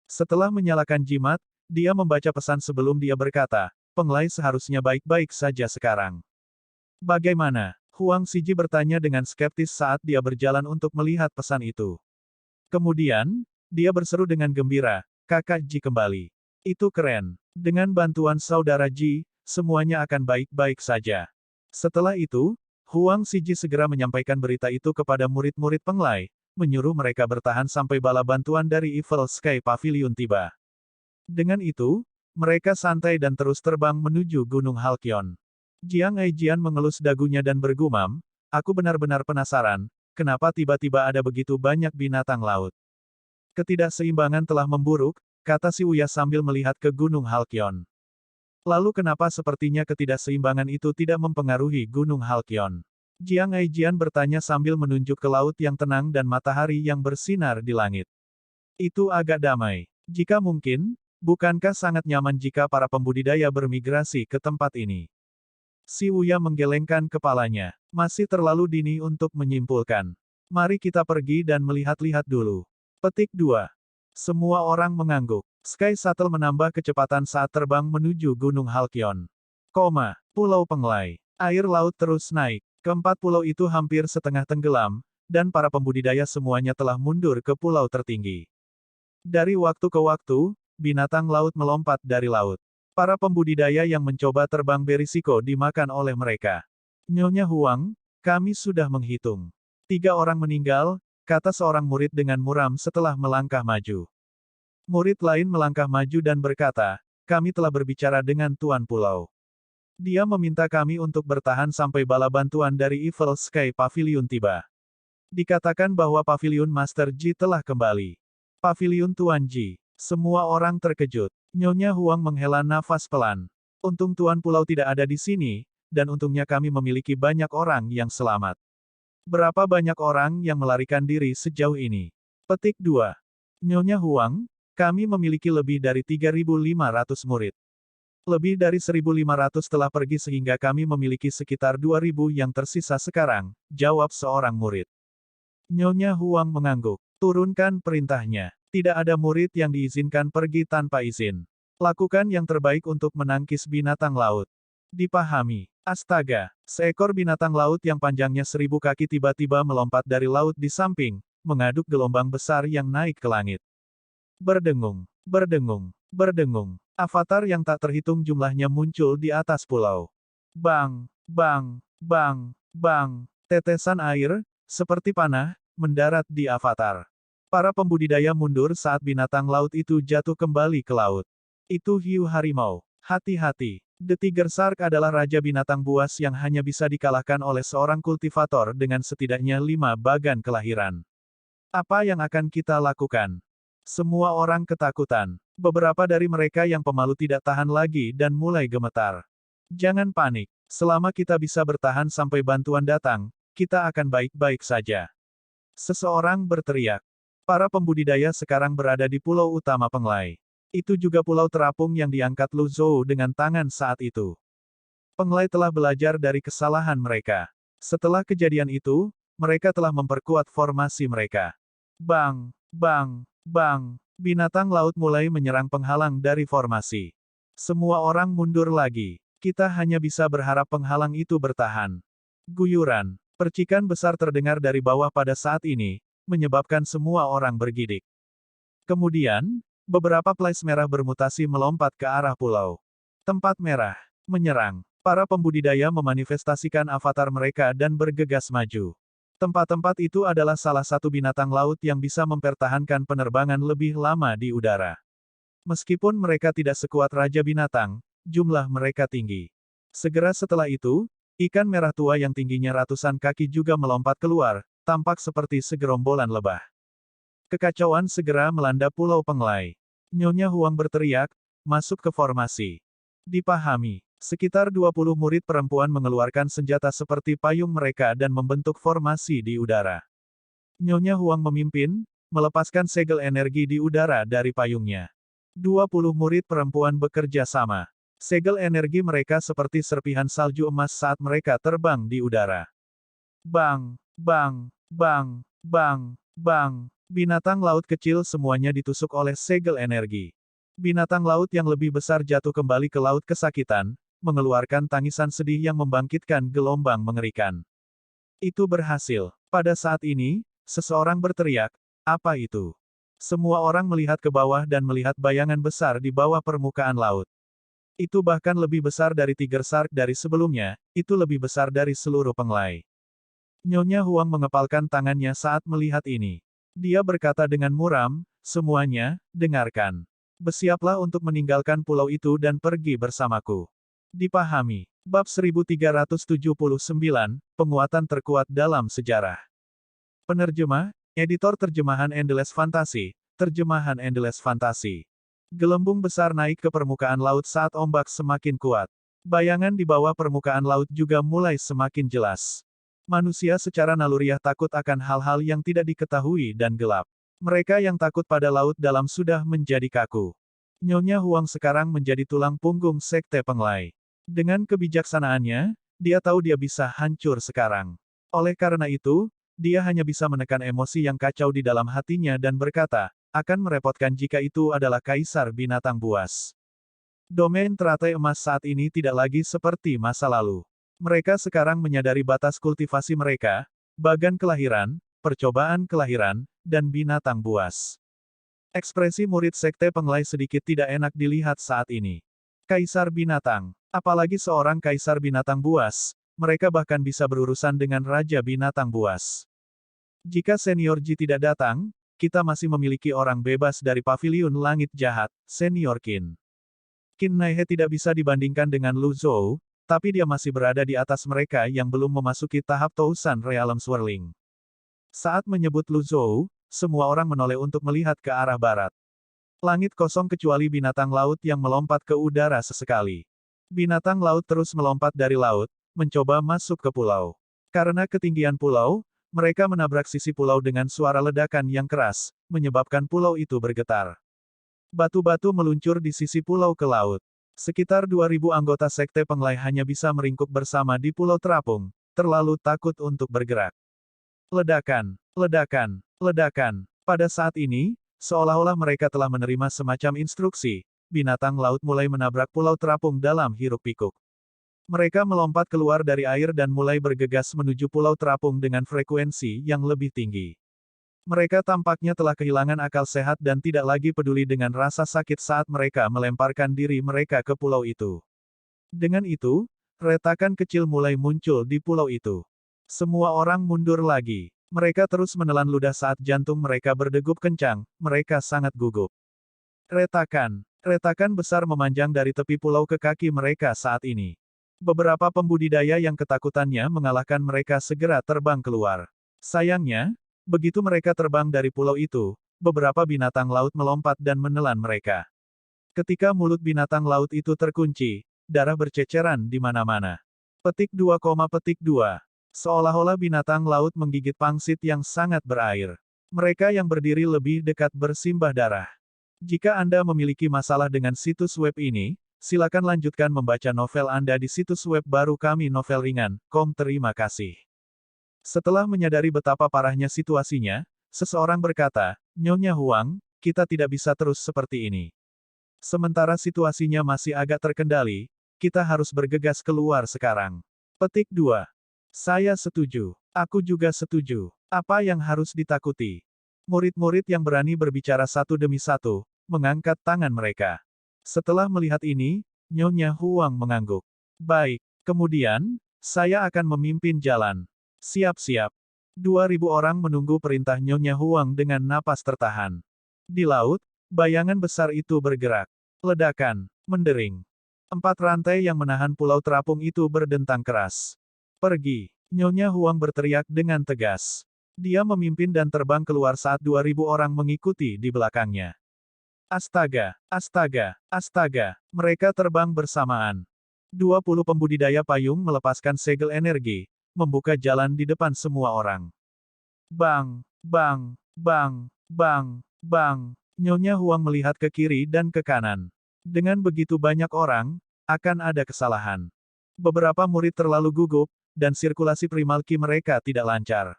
Setelah menyalakan jimat, dia membaca pesan sebelum dia berkata, Penglai seharusnya baik-baik saja sekarang. Bagaimana? Huang Xiji bertanya dengan skeptis saat dia berjalan untuk melihat pesan itu. Kemudian, dia berseru dengan gembira, Kakak Ji kembali. Itu keren. Dengan bantuan saudara Ji, semuanya akan baik-baik saja. Setelah itu, Huang Xiji segera menyampaikan berita itu kepada murid-murid Penglai, menyuruh mereka bertahan sampai bala bantuan dari Evil Sky Pavilion tiba. Dengan itu, mereka santai dan terus terbang menuju Gunung Halkyon. Jiang Aijian mengelus dagunya dan bergumam, aku benar-benar penasaran, kenapa tiba-tiba ada begitu banyak binatang laut. Ketidakseimbangan telah memburuk, kata si Wuya sambil melihat ke Gunung Halkyon. Lalu kenapa sepertinya ketidakseimbangan itu tidak mempengaruhi Gunung Halkyon? Jiang Aijian bertanya sambil menunjuk ke laut yang tenang dan matahari yang bersinar di langit. Itu agak damai. Jika mungkin, bukankah sangat nyaman jika para pembudidaya bermigrasi ke tempat ini? Si Wuya menggelengkan kepalanya. Masih terlalu dini untuk menyimpulkan. Mari kita pergi dan melihat-lihat dulu. Petik 2. Semua orang mengangguk. Sky Shuttle menambah kecepatan saat terbang menuju Gunung Halkyon. Pulau Penglai. Air laut terus naik. Keempat pulau itu hampir setengah tenggelam, dan para pembudidaya semuanya telah mundur ke pulau tertinggi. Dari waktu ke waktu, binatang laut melompat dari laut. Para pembudidaya yang mencoba terbang berisiko dimakan oleh mereka. Nyonya Huang, kami sudah menghitung. 3 orang meninggal, kata seorang murid dengan muram setelah melangkah maju. Murid lain melangkah maju dan berkata, kami telah berbicara dengan Tuan Pulau. Dia meminta kami untuk bertahan sampai bala bantuan dari Evil Sky Pavilion tiba. Dikatakan bahwa Pavilion Master Ji telah kembali. Pavilion Tuan Ji. Semua orang terkejut. Nyonya Huang menghela nafas pelan. Untung Tuan Pulau tidak ada di sini, dan untungnya kami memiliki banyak orang yang selamat. Berapa banyak orang yang melarikan diri sejauh ini? Petik 2. Nyonya Huang, kami memiliki lebih dari 3.500 murid. Lebih dari 1.500 telah pergi sehingga kami memiliki sekitar 2.000 yang tersisa sekarang, jawab seorang murid. Nyonya Huang mengangguk. Turunkan perintahnya. Tidak ada murid yang diizinkan pergi tanpa izin. Lakukan yang terbaik untuk menangkis binatang laut. Dipahami. Astaga, seekor binatang laut yang panjangnya 1.000 kaki tiba-tiba melompat dari laut di samping, mengaduk gelombang besar yang naik ke langit. Berdengung, berdengung, berdengung. Avatar yang tak terhitung jumlahnya muncul di atas pulau. Bang, bang, bang, bang. Tetesan air, seperti panah, mendarat di avatar. Para pembudidaya mundur saat binatang laut itu jatuh kembali ke laut. Itu hiu harimau. Hati-hati. The Tiger Shark adalah raja binatang buas yang hanya bisa dikalahkan oleh seorang kultivator dengan setidaknya 5 bagan kelahiran. Apa yang akan kita lakukan? Semua orang ketakutan. Beberapa dari mereka yang pemalu tidak tahan lagi dan mulai gemetar. Jangan panik. Selama kita bisa bertahan sampai bantuan datang, kita akan baik-baik saja. Seseorang berteriak. Para pembudidaya sekarang berada di pulau utama Penglai. Itu juga pulau terapung yang diangkat Lu Zhou dengan tangan saat itu. Penglai telah belajar dari kesalahan mereka. Setelah kejadian itu, mereka telah memperkuat formasi mereka. Bang, bang, bang. Binatang laut mulai menyerang penghalang dari formasi. Semua orang mundur lagi. Kita hanya bisa berharap penghalang itu bertahan. Guyuran. Percikan besar terdengar dari bawah pada saat ini, menyebabkan semua orang bergidik. Kemudian, beberapa flash merah bermutasi melompat ke arah pulau. Tempat merah. Menyerang. Para pembudidaya memanifestasikan avatar mereka dan bergegas maju. Tempat-tempat itu adalah salah satu binatang laut yang bisa mempertahankan penerbangan lebih lama di udara. Meskipun mereka tidak sekuat Raja Binatang, jumlah mereka tinggi. Segera setelah itu, ikan merah tua yang tingginya ratusan kaki juga melompat keluar, tampak seperti segerombolan lebah. Kekacauan segera melanda Pulau Penglai. Nyonya Huang berteriak, masuk ke formasi. Dipahami. Sekitar 20 murid perempuan mengeluarkan senjata seperti payung mereka dan membentuk formasi di udara. Nyonya Huang memimpin, melepaskan segel energi di udara dari payungnya. 20 murid perempuan bekerja sama. Segel energi mereka seperti serpihan salju emas saat mereka terbang di udara. Bang, bang, bang, bang, bang. Binatang laut kecil semuanya ditusuk oleh segel energi. Binatang laut yang lebih besar jatuh kembali ke laut kesakitan, mengeluarkan tangisan sedih yang membangkitkan gelombang mengerikan. Itu berhasil. Pada saat ini, seseorang berteriak, "Apa itu?" Semua orang melihat ke bawah dan melihat bayangan besar di bawah permukaan laut. Itu bahkan lebih besar dari Tiger Shark dari sebelumnya, itu lebih besar dari seluruh Penglai. Nyonya Huang mengepalkan tangannya saat melihat ini. Dia berkata dengan muram, "Semuanya, dengarkan. Bersiaplah untuk meninggalkan pulau itu dan pergi bersamaku." Dipahami. Bab 1379, Penguatan terkuat dalam sejarah. Penerjemah, Editor Terjemahan Endless Fantasy, Terjemahan Endless Fantasy. Gelembung besar naik ke permukaan laut saat ombak semakin kuat. Bayangan di bawah permukaan laut juga mulai semakin jelas. Manusia secara naluriah takut akan hal-hal yang tidak diketahui dan gelap. Mereka yang takut pada laut dalam sudah menjadi kaku. Nyonya Huang sekarang menjadi tulang punggung Sekte Penglai. Dengan kebijaksanaannya, dia tahu dia bisa hancur sekarang. Oleh karena itu, dia hanya bisa menekan emosi yang kacau di dalam hatinya dan berkata, akan merepotkan jika itu adalah Kaisar Binatang Buas. Domain teratai emas saat ini tidak lagi seperti masa lalu. Mereka sekarang menyadari batas kultivasi mereka, bagan kelahiran, percobaan kelahiran, dan binatang buas. Ekspresi murid Sekte Penglai sedikit tidak enak dilihat saat ini. Kaisar Binatang. Apalagi seorang Kaisar Binatang Buas, mereka bahkan bisa berurusan dengan Raja Binatang Buas. Jika Senior Ji tidak datang, kita masih memiliki orang bebas dari Paviliun Langit Jahat, Senior Qin. Qin Naihe tidak bisa dibandingkan dengan Lu Zhou, tapi dia masih berada di atas mereka yang belum memasuki tahap Tousan Realm Swirling. Saat menyebut Lu Zhou, semua orang menoleh untuk melihat ke arah barat. Langit kosong kecuali binatang laut yang melompat ke udara sesekali. Binatang laut terus melompat dari laut, mencoba masuk ke pulau. Karena ketinggian pulau, mereka menabrak sisi pulau dengan suara ledakan yang keras, menyebabkan pulau itu bergetar. Batu-batu meluncur di sisi pulau ke laut. Sekitar 2000 anggota Sekte Penglai hanya bisa meringkuk bersama di pulau terapung, terlalu takut untuk bergerak. Ledakan, ledakan, ledakan. Pada saat ini, seolah-olah mereka telah menerima semacam instruksi. Binatang laut mulai menabrak pulau terapung dalam hiruk-pikuk. Mereka melompat keluar dari air dan mulai bergegas menuju pulau terapung dengan frekuensi yang lebih tinggi. Mereka tampaknya telah kehilangan akal sehat dan tidak lagi peduli dengan rasa sakit saat mereka melemparkan diri mereka ke pulau itu. Dengan itu, retakan kecil mulai muncul di pulau itu. Semua orang mundur lagi. Mereka terus menelan ludah saat jantung mereka berdegup kencang, mereka sangat gugup. Retakan. Retakan besar memanjang dari tepi pulau ke kaki mereka saat ini. Beberapa pembudidaya yang ketakutannya mengalahkan mereka segera terbang keluar. Sayangnya, begitu mereka terbang dari pulau itu, beberapa binatang laut melompat dan menelan mereka. Ketika mulut binatang laut itu terkunci, darah berceceran di mana-mana. Petik 2, petik 2. Seolah-olah binatang laut menggigit pangsit yang sangat berair. Mereka yang berdiri lebih dekat bersimbah darah. Jika Anda memiliki masalah dengan situs web ini, silakan lanjutkan membaca novel Anda di situs web baru kami novelringan.com. Terima kasih. Setelah menyadari betapa parahnya situasinya, seseorang berkata, Nyonya Huang, kita tidak bisa terus seperti ini. Sementara situasinya masih agak terkendali, kita harus bergegas keluar sekarang. Petik 2. Saya setuju. Aku juga setuju. Apa yang harus ditakuti? Murid-murid yang berani berbicara satu demi satu, mengangkat tangan mereka. Setelah melihat ini, Nyonya Huang mengangguk. Baik, kemudian, saya akan memimpin jalan. Siap-siap. 2.000 orang menunggu perintah Nyonya Huang dengan napas tertahan. Di laut, bayangan besar itu bergerak. Ledakan, mendering. 4 rantai yang menahan pulau terapung itu berdentang keras. Pergi, Nyonya Huang berteriak dengan tegas. Dia memimpin dan terbang keluar saat 2.000 orang mengikuti di belakangnya. Astaga, astaga, astaga, mereka terbang bersamaan. 20 pembudidaya payung melepaskan segel energi, membuka jalan di depan semua orang. Bang, bang, bang, bang, bang. Nyonya Huang melihat ke kiri dan ke kanan. Dengan begitu banyak orang, akan ada kesalahan. Beberapa murid terlalu gugup, dan sirkulasi primal ki mereka tidak lancar.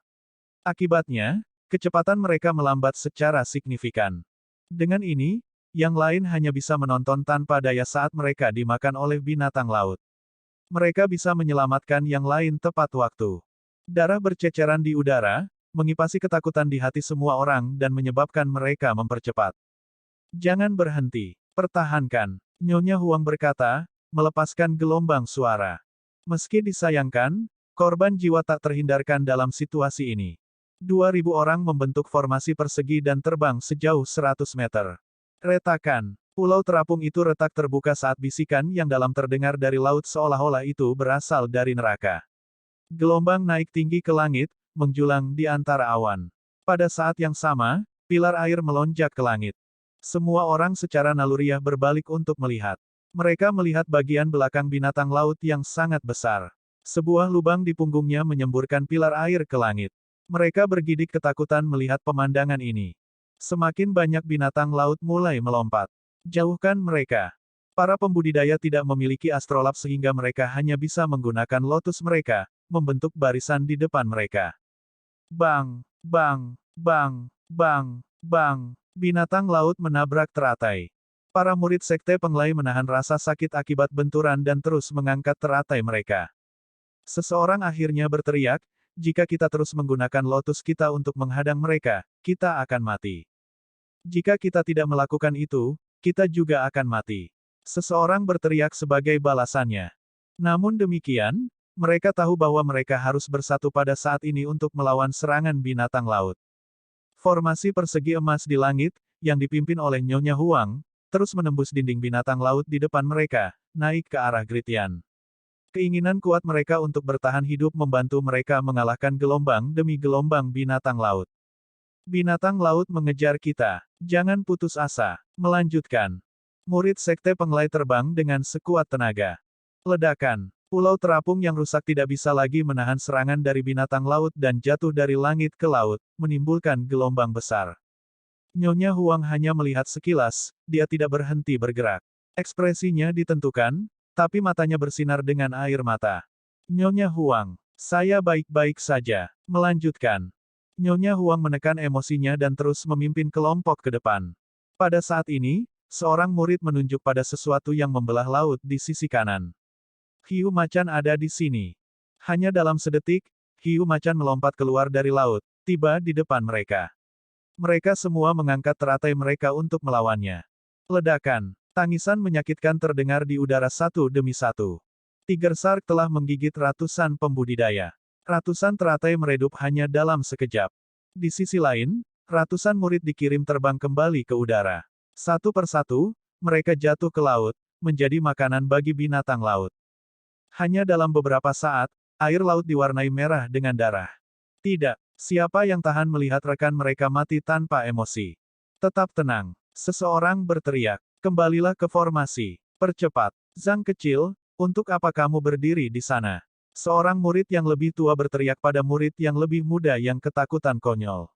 Akibatnya, kecepatan mereka melambat secara signifikan. Dengan ini, yang lain hanya bisa menonton tanpa daya saat mereka dimakan oleh binatang laut. Mereka bisa menyelamatkan yang lain tepat waktu. Darah berceceran di udara, mengipasi ketakutan di hati semua orang dan menyebabkan mereka mempercepat. Jangan berhenti, pertahankan, Nyonya Huang berkata, melepaskan gelombang suara. Meski disayangkan, korban jiwa tak terhindarkan dalam situasi ini. 2.000 orang membentuk formasi persegi dan terbang sejauh 100 meter. Retakan. Pulau terapung itu retak terbuka saat bisikan yang dalam terdengar dari laut seolah-olah itu berasal dari neraka. Gelombang naik tinggi ke langit, menjulang di antara awan. Pada saat yang sama, pilar air melonjak ke langit. Semua orang secara naluriah berbalik untuk melihat. Mereka melihat bagian belakang binatang laut yang sangat besar. Sebuah lubang di punggungnya menyemburkan pilar air ke langit. Mereka bergidik ketakutan melihat pemandangan ini. Semakin banyak binatang laut mulai melompat. Jauhkan mereka. Para pembudidaya tidak memiliki astrolab sehingga mereka hanya bisa menggunakan lotus mereka, membentuk barisan di depan mereka. Bang, bang, bang, bang, bang. Binatang laut menabrak teratai. Para murid sekte penglai menahan rasa sakit akibat benturan dan terus mengangkat teratai mereka. Seseorang akhirnya berteriak, jika kita terus menggunakan lotus kita untuk menghadang mereka, kita akan mati. Jika kita tidak melakukan itu, kita juga akan mati. Seseorang berteriak sebagai balasannya. Namun demikian, mereka tahu bahwa mereka harus bersatu pada saat ini untuk melawan serangan binatang laut. Formasi persegi emas di langit, yang dipimpin oleh Nyonya Huang, terus menembus dinding binatang laut di depan mereka, naik ke arah Gritian. Keinginan kuat mereka untuk bertahan hidup membantu mereka mengalahkan gelombang demi gelombang binatang laut. Binatang laut mengejar kita. Jangan putus asa. Melanjutkan. Murid sekte penglai terbang dengan sekuat tenaga. Ledakan. Pulau terapung yang rusak tidak bisa lagi menahan serangan dari binatang laut dan jatuh dari langit ke laut, menimbulkan gelombang besar. Nyonya Huang hanya melihat sekilas, dia tidak berhenti bergerak. Ekspresinya ditentukan, tapi matanya bersinar dengan air mata. Nyonya Huang, saya baik-baik saja. Melanjutkan. Nyonya Huang menekan emosinya dan terus memimpin kelompok ke depan. Pada saat ini, seorang murid menunjuk pada sesuatu yang membelah laut di sisi kanan. Hiu macan ada di sini. Hanya dalam sedetik, hiu macan melompat keluar dari laut, tiba di depan mereka. Mereka semua mengangkat teratai mereka untuk melawannya. Ledakan. Tangisan menyakitkan terdengar di udara satu demi satu. Tiger Shark telah menggigit ratusan pembudidaya. Ratusan teratai meredup hanya dalam sekejap. Di sisi lain, ratusan murid dikirim terbang kembali ke udara. Satu persatu, mereka jatuh ke laut, menjadi makanan bagi binatang laut. Hanya dalam beberapa saat, air laut diwarnai merah dengan darah. Tidak, siapa yang tahan melihat rekan mereka mati tanpa emosi? Tetap tenang. Seseorang berteriak. Kembalilah ke formasi. Percepat. Zhang kecil, untuk apa kamu berdiri di sana? Seorang murid yang lebih tua berteriak pada murid yang lebih muda yang ketakutan konyol.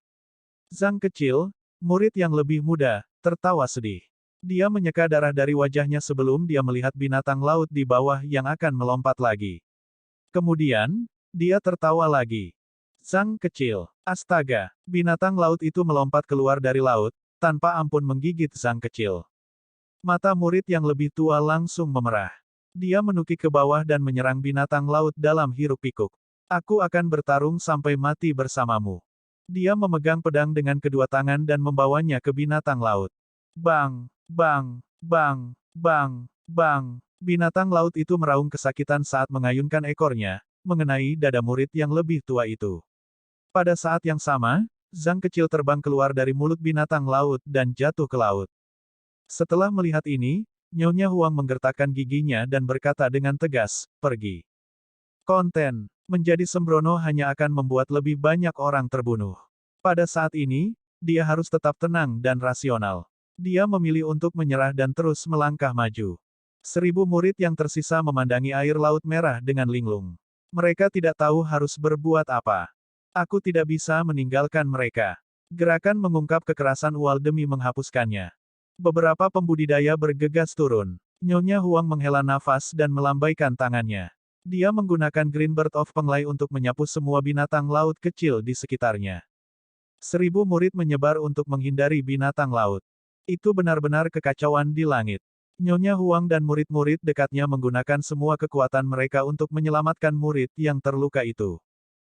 Zhang kecil, murid yang lebih muda, tertawa sedih. Dia menyeka darah dari wajahnya sebelum dia melihat binatang laut di bawah yang akan melompat lagi. Kemudian, dia tertawa lagi. Zhang kecil. Astaga, binatang laut itu melompat keluar dari laut, tanpa ampun menggigit Zhang kecil. Mata murid yang lebih tua langsung memerah. Dia menukik ke bawah dan menyerang binatang laut dalam hiruk-pikuk. Aku akan bertarung sampai mati bersamamu. Dia memegang pedang dengan kedua tangan dan membawanya ke binatang laut. Bang, bang, bang, bang, bang. Binatang laut itu meraung kesakitan saat mengayunkan ekornya, mengenai dada murid yang lebih tua itu. Pada saat yang sama, Zhang kecil terbang keluar dari mulut binatang laut dan jatuh ke laut. Setelah melihat ini, Nyonya Huang menggertakkan giginya dan berkata dengan tegas, pergi. Konten, menjadi sembrono hanya akan membuat lebih banyak orang terbunuh. Pada saat ini, dia harus tetap tenang dan rasional. Dia memilih untuk menyerah dan terus melangkah maju. 1000 murid yang tersisa memandangi air laut merah dengan linglung. Mereka tidak tahu harus berbuat apa. Aku tidak bisa meninggalkan mereka. Gerakan mengungkap kekerasan Ual demi menghapuskannya. Beberapa pembudidaya bergegas turun. Nyonya Huang menghela nafas dan melambaikan tangannya. Dia menggunakan Green Bird of Penglai untuk menyapu semua binatang laut kecil di sekitarnya. 1000 murid menyebar untuk menghindari binatang laut. Itu benar-benar kekacauan di langit. Nyonya Huang dan murid-murid dekatnya menggunakan semua kekuatan mereka untuk menyelamatkan murid yang terluka itu.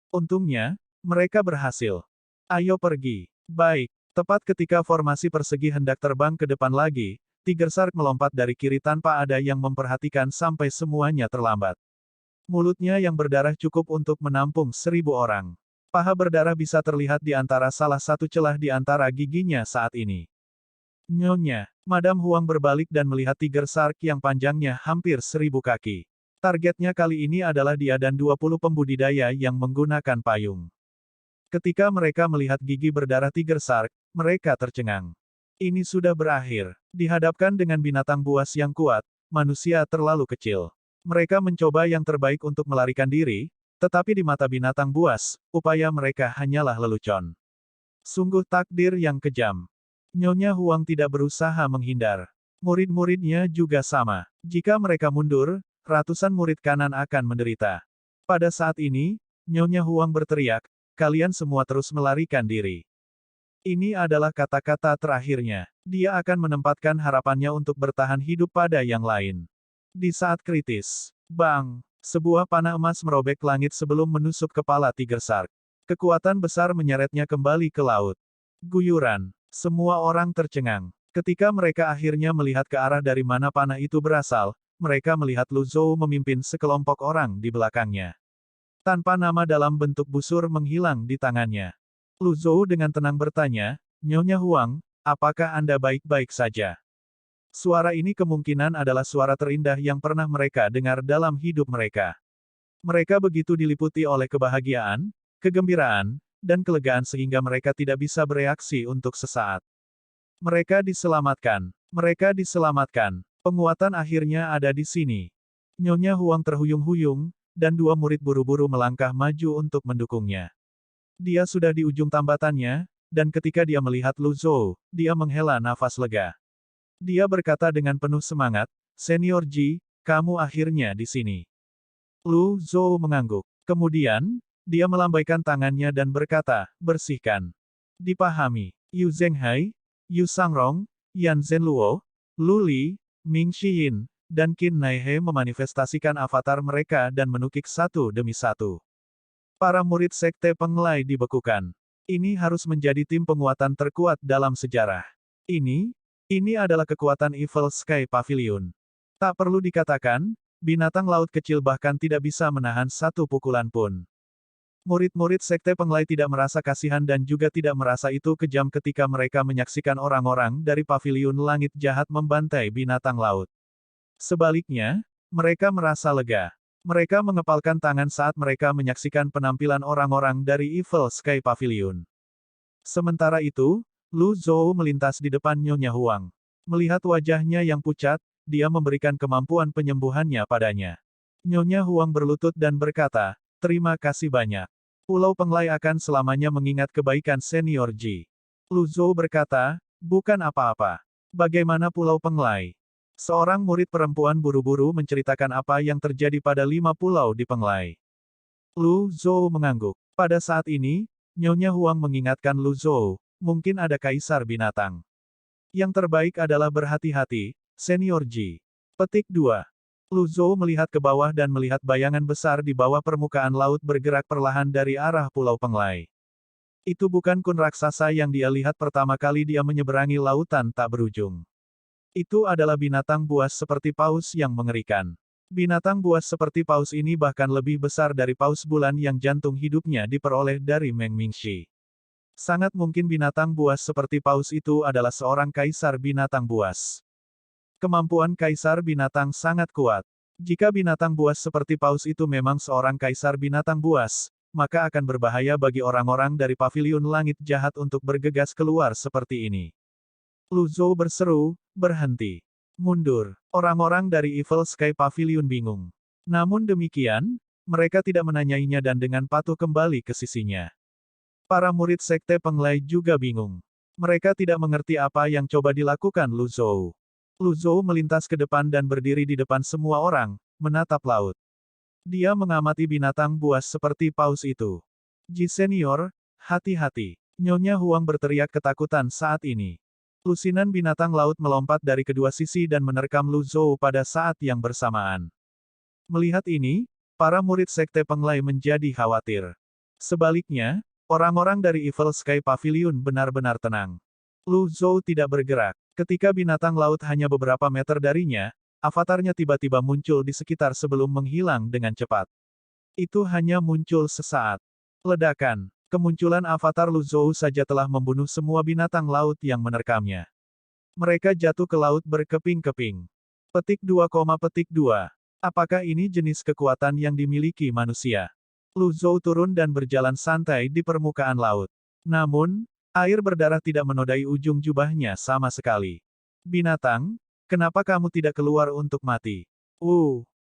Untungnya, mereka berhasil. Ayo pergi. Baik. Tepat ketika formasi persegi hendak terbang ke depan lagi, Tiger Shark melompat dari kiri tanpa ada yang memperhatikan sampai semuanya terlambat. Mulutnya yang berdarah cukup untuk menampung 1000 orang. Paha berdarah bisa terlihat di antara salah satu celah di antara giginya saat ini. Nyonya, Madam Huang berbalik dan melihat Tiger Shark yang panjangnya hampir 1000 kaki. Targetnya kali ini adalah dia dan 20 pembudidaya yang menggunakan payung. Ketika mereka melihat gigi berdarah Tiger Shark, mereka tercengang. Ini sudah berakhir. Dihadapkan dengan binatang buas yang kuat, manusia terlalu kecil. Mereka mencoba yang terbaik untuk melarikan diri, tetapi di mata binatang buas, upaya mereka hanyalah lelucon. Sungguh takdir yang kejam. Nyonya Huang tidak berusaha menghindar. Murid-muridnya juga sama. Jika mereka mundur, ratusan murid kanan akan menderita. Pada saat ini, Nyonya Huang berteriak, kalian semua terus melarikan diri. Ini adalah kata-kata terakhirnya. Dia akan menempatkan harapannya untuk bertahan hidup pada yang lain. Di saat kritis, bang, sebuah panah emas merobek langit sebelum menusuk kepala Tiger Shark. Kekuatan besar menyeretnya kembali ke laut. Guyuran. Semua orang tercengang. Ketika mereka akhirnya melihat ke arah dari mana panah itu berasal, mereka melihat Lu Zhou memimpin sekelompok orang di belakangnya. Tanpa nama dalam bentuk busur menghilang di tangannya. Lu Zhou dengan tenang bertanya, Nyonya Huang, apakah Anda baik-baik saja? Suara ini kemungkinan adalah suara terindah yang pernah mereka dengar dalam hidup mereka. Mereka begitu diliputi oleh kebahagiaan, kegembiraan, dan kelegaan sehingga mereka tidak bisa bereaksi untuk sesaat. Mereka diselamatkan. Mereka diselamatkan. Penguatan akhirnya ada di sini. Nyonya Huang terhuyung-huyung, dan 2 murid buru-buru melangkah maju untuk mendukungnya. Dia sudah di ujung tambatannya, dan ketika dia melihat Lu Zhou, dia menghela nafas lega. Dia berkata dengan penuh semangat, Senior Ji, kamu akhirnya di sini. Lu Zhou mengangguk. Kemudian, dia melambaikan tangannya dan berkata, bersihkan. Dipahami. Yu Zhenghai, Yu Sangrong, Yan Zhenluo, Lu Li, Ming Xiyin, dan Qin Naihe memanifestasikan avatar mereka dan menukik satu demi satu. Para murid Sekte Penglai dibekukan. Ini harus menjadi tim penguatan terkuat dalam sejarah. Ini adalah kekuatan Evil Sky Pavilion. Tak perlu dikatakan, binatang laut kecil bahkan tidak bisa menahan satu pukulan pun. Murid-murid Sekte Penglai tidak merasa kasihan dan juga tidak merasa itu kejam ketika mereka menyaksikan orang-orang dari Paviliun Langit Jahat membantai binatang laut. Sebaliknya, mereka merasa lega. Mereka mengepalkan tangan saat mereka menyaksikan penampilan orang-orang dari Evil Sky Pavilion. Sementara itu, Lu Zhou melintas di depan Nyonya Huang. Melihat wajahnya yang pucat, dia memberikan kemampuan penyembuhannya padanya. Nyonya Huang berlutut dan berkata, terima kasih banyak. Pulau Penglai akan selamanya mengingat kebaikan Senior Ji. Lu Zhou berkata, bukan apa-apa. Bagaimana Pulau Penglai? Seorang murid perempuan buru-buru menceritakan apa yang terjadi pada 5 pulau di Penglai. Lu Zhou mengangguk. Pada saat ini, Nyonya Huang mengingatkan Lu Zhou, mungkin ada kaisar binatang. Yang terbaik adalah berhati-hati, Senior Ji. Petik 2. Lu Zhou melihat ke bawah dan melihat bayangan besar di bawah permukaan laut bergerak perlahan dari arah Pulau Penglai. Itu bukan kun raksasa yang dia lihat pertama kali dia menyeberangi lautan tak berujung. Itu adalah binatang buas seperti paus yang mengerikan. Binatang buas seperti paus ini bahkan lebih besar dari paus bulan yang jantung hidupnya diperoleh dari Meng Mingxi. Sangat mungkin binatang buas seperti paus itu adalah seorang kaisar binatang buas. Kemampuan kaisar binatang sangat kuat. Jika binatang buas seperti paus itu memang seorang kaisar binatang buas, maka akan berbahaya bagi orang-orang dari paviliun langit jahat untuk bergegas keluar seperti ini. Lu Zhou berseru, berhenti. Mundur. Orang-orang dari Evil Sky Pavilion bingung. Namun demikian, mereka tidak menanyainya dan dengan patuh kembali ke sisinya. Para murid Sekte Penglai juga bingung. Mereka tidak mengerti apa yang coba dilakukan Lu Zhou. Lu Zhou melintas ke depan dan berdiri di depan semua orang, menatap laut. Dia mengamati binatang buas seperti paus itu. Ji Senior, hati-hati. Nyonya Huang berteriak ketakutan saat ini. Lusinan binatang laut melompat dari kedua sisi dan menerkam Lu Zhou pada saat yang bersamaan. Melihat ini, para murid Sekte Penglai menjadi khawatir. Sebaliknya, orang-orang dari Evil Sky Pavilion benar-benar tenang. Lu Zhou tidak bergerak. Ketika binatang laut hanya beberapa meter darinya, avatarnya tiba-tiba muncul di sekitar sebelum menghilang dengan cepat. Itu hanya muncul sesaat. Ledakan. Kemunculan avatar Lu Zhou saja telah membunuh semua binatang laut yang menerkamnya. Mereka jatuh ke laut berkeping-keping. Petik 2, petik 2. Apakah ini jenis kekuatan yang dimiliki manusia? Lu Zhou turun dan berjalan santai di permukaan laut. Namun, air berdarah tidak menodai ujung jubahnya sama sekali. Binatang, kenapa kamu tidak keluar untuk mati?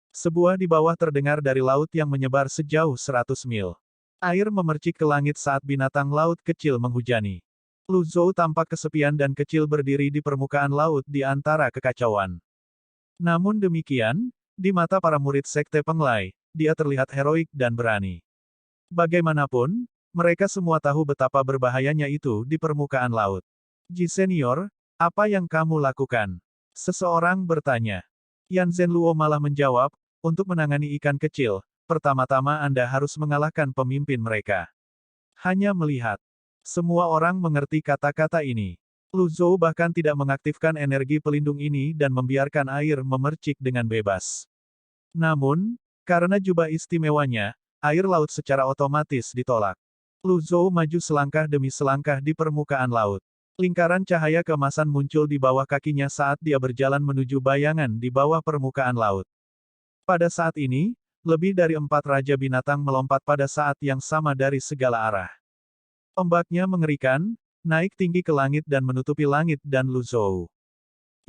Sebuah di bawah terdengar dari laut yang menyebar sejauh 100 mil. Air memercik ke langit saat binatang laut kecil menghujani. Lu Zhou tampak kesepian dan kecil berdiri di permukaan laut di antara kekacauan. Namun demikian, di mata para murid Sekte Penglai, dia terlihat heroik dan berani. Bagaimanapun, mereka semua tahu betapa berbahayanya itu di permukaan laut. Ji Senior, apa yang kamu lakukan? Seseorang bertanya. Yan Zhenluo malah menjawab, untuk menangani ikan kecil, pertama-tama Anda harus mengalahkan pemimpin mereka. Hanya melihat. Semua orang mengerti kata-kata ini. Lu Zhou bahkan tidak mengaktifkan energi pelindung ini dan membiarkan air memercik dengan bebas. Namun, karena jubah istimewanya, air laut secara otomatis ditolak. Lu Zhou maju selangkah demi selangkah di permukaan laut. Lingkaran cahaya keemasan muncul di bawah kakinya saat dia berjalan menuju bayangan di bawah permukaan laut. Pada saat ini, lebih dari 4 raja binatang melompat pada saat yang sama dari segala arah. Ombaknya mengerikan, naik tinggi ke langit dan menutupi langit dan Lu Zhou.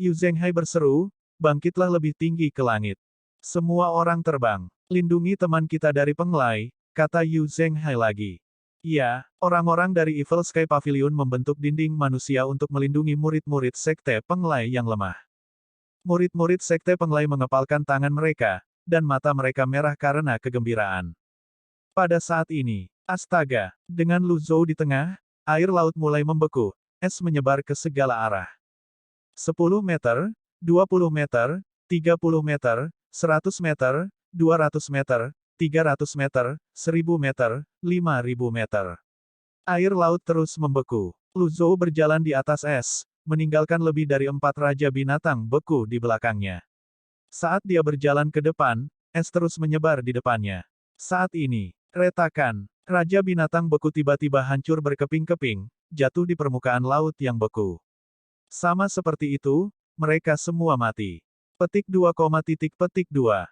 Yu Zhenghai berseru, bangkitlah lebih tinggi ke langit. Semua orang terbang. Lindungi teman kita dari Penglai, kata Yu Zhenghai lagi. Ya, orang-orang dari Evil Sky Pavilion membentuk dinding manusia untuk melindungi murid-murid Sekte Penglai yang lemah. Murid-murid Sekte Penglai mengepalkan tangan mereka, dan mata mereka merah karena kegembiraan. Pada saat ini, astaga, dengan Lu Zhou di tengah, air laut mulai membeku, es menyebar ke segala arah. 10 meter, 20 meter, 30 meter, 100 meter, 200 meter, 300 meter, 1000 meter, 5000 meter. Air laut terus membeku. Lu Zhou berjalan di atas es, meninggalkan lebih dari 4 raja binatang beku di belakangnya. Saat dia berjalan ke depan, es terus menyebar di depannya. Saat ini, retakan. Raja binatang beku tiba-tiba hancur berkeping-keping, jatuh di permukaan laut yang beku. Sama seperti itu, mereka semua mati. Petik 2, petik 2.